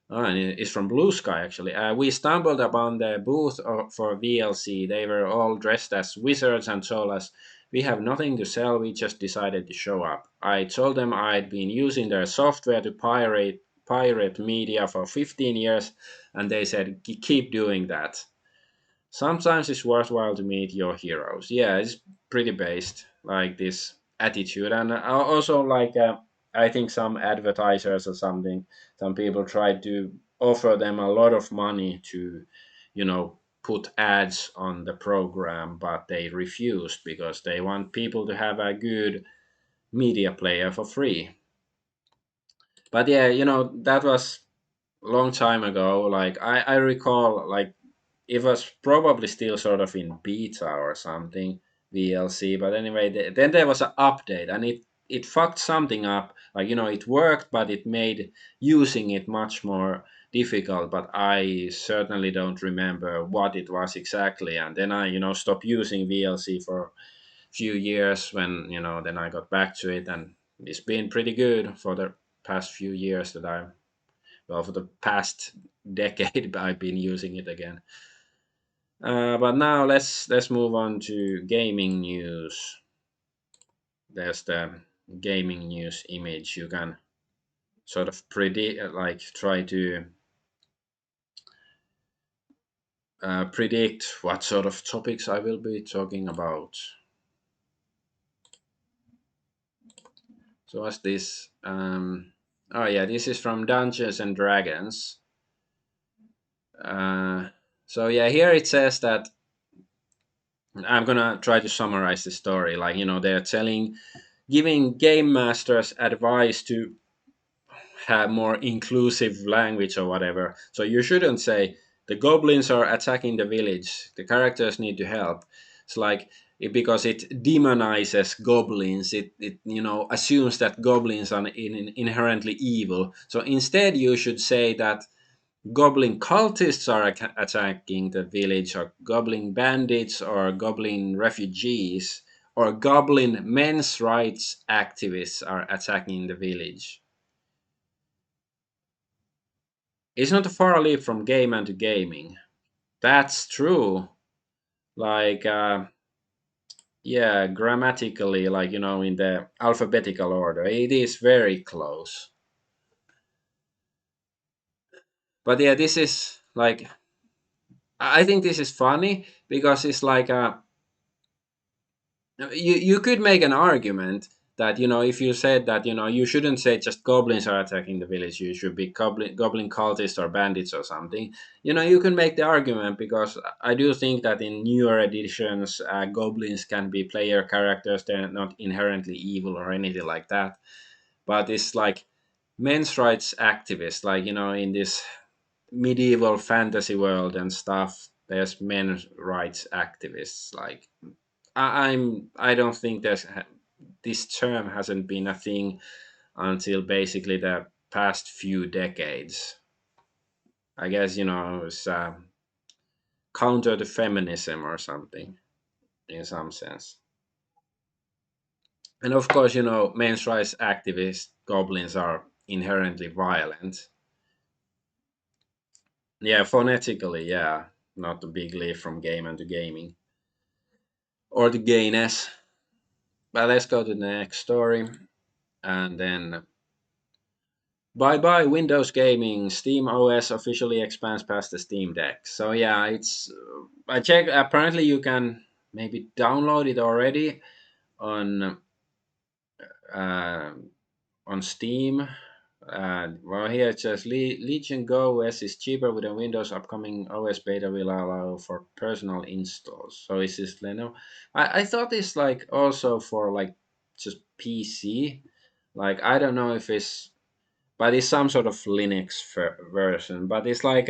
Oh, and it's from Blue Sky, actually. We stumbled upon the booth for VLC. They were all dressed as wizards and told us, we have nothing to sell, we just decided to show up. I told them I'd been using their software to pirate media for 15 years, and they said, keep doing that. Sometimes it's worthwhile to meet your heroes. Yeah, it's pretty based, like this attitude. And also, like, I think some advertisers or something, some people try to offer them a lot of money to, put ads on the program, but they refused because they want people to have a good media player for free. But yeah, that was a long time ago. Like, I recall, like, it was probably still sort of in beta or something, VLC. But anyway, then there was an update, and it fucked something up. Like, it worked, but it made using it much more difficult, but I certainly don't remember what it was exactly. And then I, stopped using VLC for a few years when, then I got back to it, and it's been pretty good for the past few years that for the past decade, I've been using it again. But now let's move on to gaming news. There's the gaming news image. You can sort of predict, like try to predict what sort of topics I will be talking about. So what's this? Oh yeah, this is from Dungeons and Dragons. So yeah, here it says that I'm gonna try to summarize the story. Like, they're giving game masters advice to have more inclusive language or whatever. So you shouldn't say the goblins are attacking the village. The characters need to help. It's like because it demonizes goblins. It assumes that goblins are inherently evil. So instead, you should say that goblin cultists are attacking the village, or goblin bandits, or goblin refugees, or goblin men's rights activists are attacking the village. It's not a far leap from game and to gaming. That's true. Like, yeah, grammatically, like, in the alphabetical order, it is very close. But yeah, this is like, I think this is funny because it's like you could make an argument that, if you said that, you shouldn't say just goblins are attacking the village, you should be goblin cultists or bandits or something. You can make the argument, because I do think that in newer editions, goblins can be player characters. They're not inherently evil or anything like that. But it's like men's rights activists, like, in this medieval fantasy world and stuff, there's men's rights activists. Like, I don't think this term hasn't been a thing until basically the past few decades. I guess, it's counter to feminism or something in some sense. And of course, men's rights activist goblins are inherently violent. Yeah, phonetically, yeah, not a big leap from game and to gaming or to gayness. But let's go to the next story, and then bye bye Windows gaming. Steam OS officially expands past the Steam Deck. So yeah, it's I checked. Apparently, you can maybe download it already on uh, on Steam. Well, here it says Legion Go OS is cheaper with a Windows upcoming OS beta will allow for personal installs. So is this Lenovo? I thought it's like also for like just PC. Like, I don't know if it's, but it's some sort of Linux version. But it's like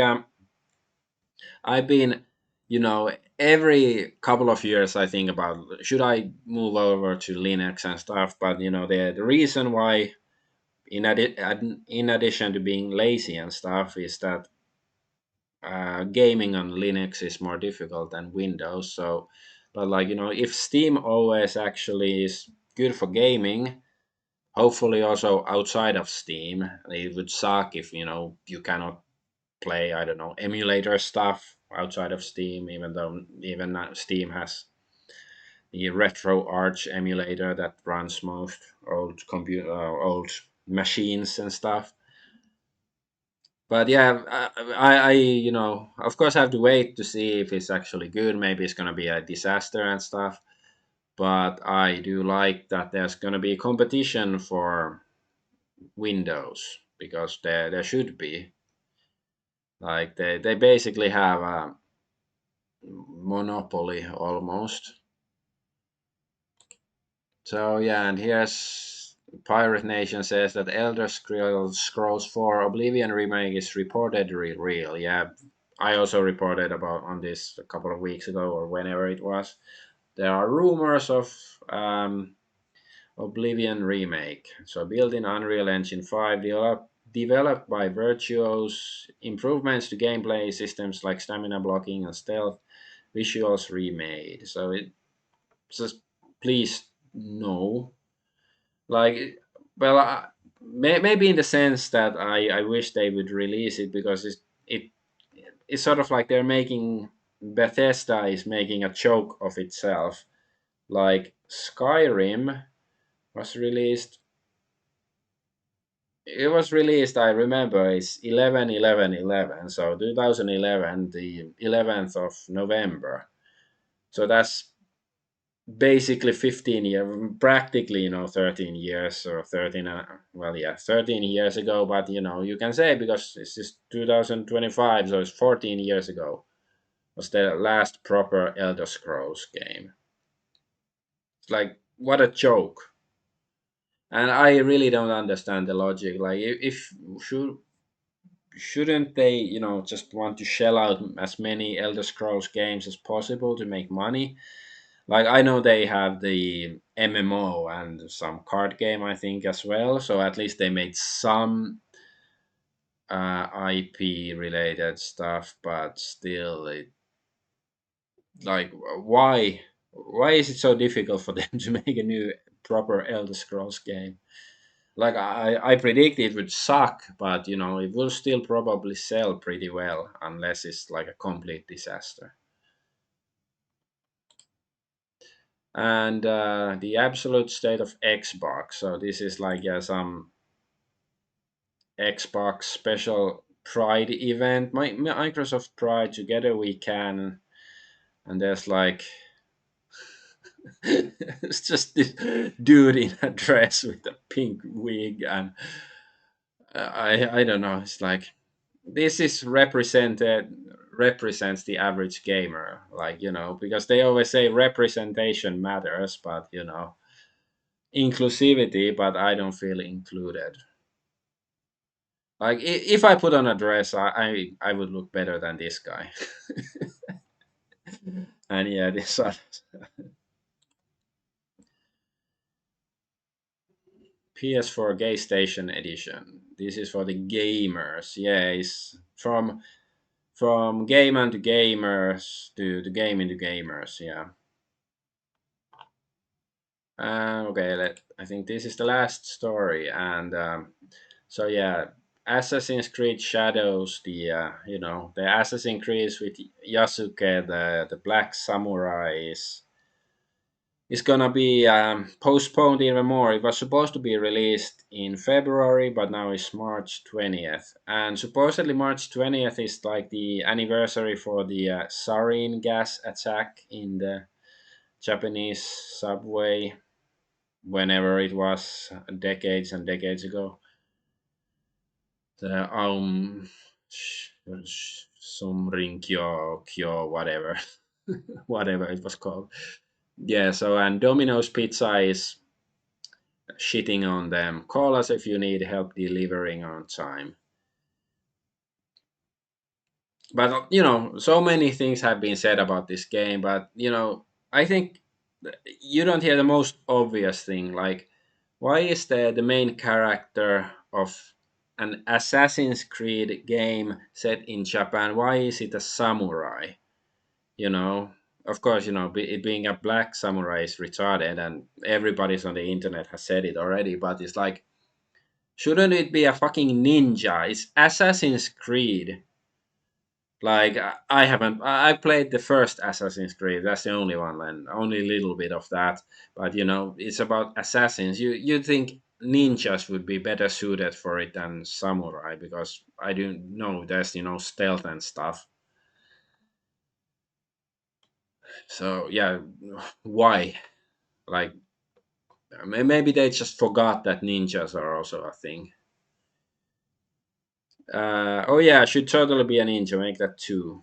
I've been, every couple of years I think about should I move over to Linux and stuff. But the reason why, in addition to being lazy and stuff, is that gaming on Linux is more difficult than Windows. So, but like, if Steam OS actually is good for gaming, hopefully also outside of Steam. It would suck if you cannot play, I don't know, emulator stuff outside of Steam, even though even Steam has the retro arch emulator that runs most old machines and stuff. But yeah, I of course have to wait to see if it's actually good. Maybe it's gonna be a disaster and stuff. But I do like that there's gonna be competition for Windows, because there should be. Like, they basically have a monopoly almost. So yeah, and here's Pirate Nation says that Elder Scrolls 4 Oblivion remake is reportedly real. Yeah, I also reported about on this a couple of weeks ago, or whenever it was. There are rumors of Oblivion remake. So built in Unreal Engine 5, developed by Virtuos, improvements to gameplay systems like stamina blocking and stealth, visuals remade. So it just, please, no. Like, well, maybe in the sense that I wish they would release it, because it's sort of like they're making, Bethesda is making a joke of itself. Like Skyrim was released. It was released, I remember, it's 11/11/11, so 2011, the 11th of November. So that's basically 15 years, practically, 13 years, or 13, well, yeah, 13 years ago. But you can say, because it's just 2025, so it's 14 years ago was the last proper Elder Scrolls game. It's like, what a joke. And I really don't understand the logic. Like, if shouldn't they, just want to shell out as many Elder Scrolls games as possible to make money? Like, I know they have the MMO and some card game, I think, as well. So at least they made some IP related stuff, but still, like, why is it so difficult for them to make a new proper Elder Scrolls game? Like, I predict it would suck, but it will still probably sell pretty well, unless it's like a complete disaster. And the absolute state of Xbox. So this is like some Xbox special Pride event, Microsoft Pride, together we can, and there's like it's just this dude in a dress with a pink wig, and I don't know. It's like, this is represents the average gamer, like, because they always say representation matters, but inclusivity, but I don't feel included. Like, if I put on a dress, I would look better than this guy. And yeah, this one, PS4 Gay Station Edition. This is for the gamers. Yeah, it's from game to gamers to gaming to gamers. Yeah. Okay, I think this is the last story, and so yeah, Assassin's Creed Shadows, the Assassin's Creed with Yasuke, the Black Samurai, is gonna be postponed even more. It was supposed to be released in February, but now it's March 20th, and supposedly March 20th is like the anniversary for the sarin gas attack in the Japanese subway, whenever it was, decades and decades ago. The Sumrin Kyo, whatever, whatever it was called. Yeah. So, and Domino's Pizza is shitting on them. Call us if you need help delivering on time. But so many things have been said about this game. But I think you don't hear the most obvious thing. Like, why is the main character of an Assassin's Creed game set in Japan? Why is it a samurai? You know, of course, it being a black samurai is retarded, and everybody's on the internet has said it already. But it's like, shouldn't it be a fucking ninja? It's Assassin's Creed. Like, I haven't. I played the first Assassin's Creed. That's the only one, and only a little bit of that. But it's about assassins. You think ninjas would be better suited for it than samurai, because I don't know. There's stealth and stuff. So yeah, why? Like, maybe they just forgot that ninjas are also a thing. Oh yeah, should totally be a ninja. Make that two.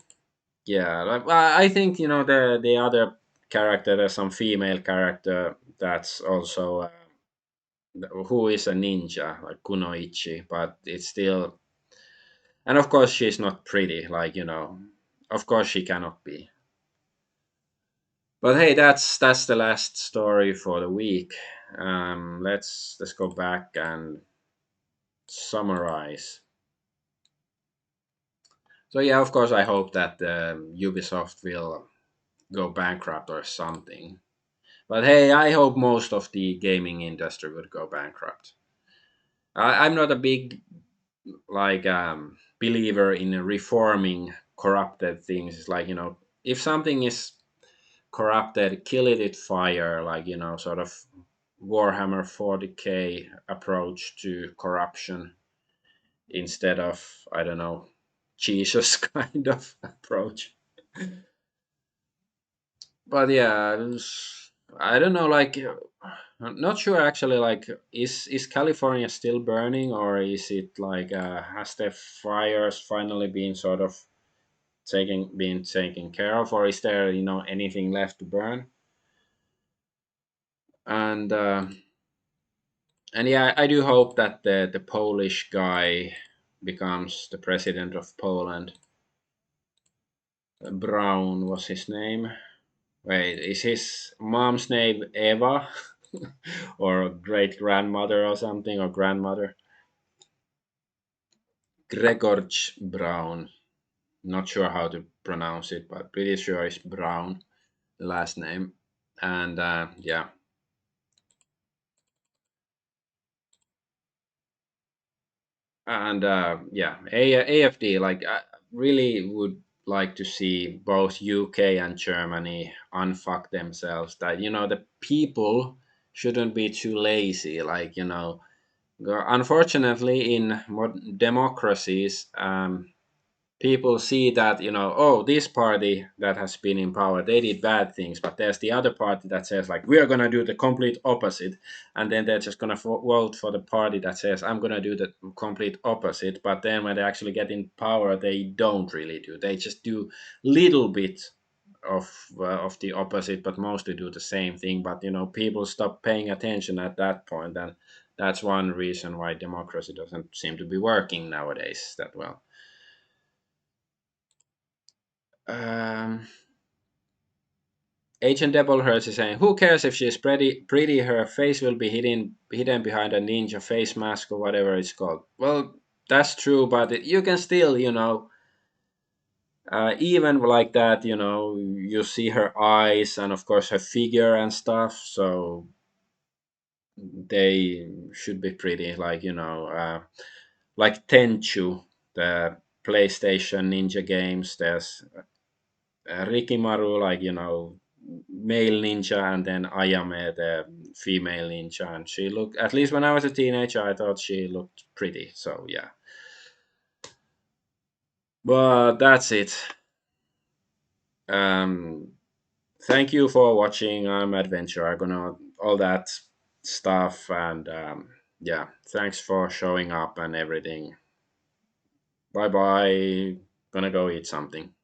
Yeah, like, I think the other character, there's some female character that's also who is a ninja, like Kunoichi, but it's still, and of course she's not pretty, like, of course she cannot be. But hey, that's the last story for the week. Let's go back and summarize. So yeah, of course, I hope that Ubisoft will go bankrupt or something. But hey, I hope most of the gaming industry would go bankrupt. I'm not a big like believer in reforming corrupted things. It's like, if something is corrupted, kill it with fire. Like, sort of Warhammer 40k approach to corruption instead of, I don't know, Jesus kind of approach. But yeah, I don't know. Like, I'm not sure actually. Like, is California still burning, or is it like has the fires finally been sort of taken care of, or is there anything left to burn? And yeah, I do hope that the Polish guy becomes the president of Poland. Brown was his name. Wait, is his mom's name Eva? Or great grandmother or something, or grandmother? Gregorch Brown. Not sure how to pronounce it, but pretty sure it's Brown, the last name. And yeah. And yeah, AfD, like, I really would like to see both UK and Germany unfuck themselves. That, the people shouldn't be too lazy. Like, unfortunately, in democracies, people see that, oh, this party that has been in power, they did bad things, but there's the other party that says, like, we're going to do the complete opposite, and then they're just going to vote for the party that says, I'm going to do the complete opposite. But then when they actually get in power, they don't really do, they just do little bit of the opposite, but mostly do the same thing. But people stop paying attention at that point, and that's one reason why democracy doesn't seem to be working nowadays that well. um Agent Devilhurst is saying, "Who cares if she's pretty? Her face will be hidden behind a ninja face mask or whatever it's called." Well, that's true, but you can still, even like that, you see her eyes and of course her figure and stuff. So they should be pretty, like, like Tenchu, the PlayStation Ninja games. There's Rikimaru, like, male ninja, and then Ayame, the female ninja. And she looked, at least when I was a teenager, I thought she looked pretty. So yeah. But that's it. Um, Thank you for watching. I'm Adventure Argonaut, all that stuff. And yeah, thanks for showing up and everything. Bye bye. Gonna go eat something.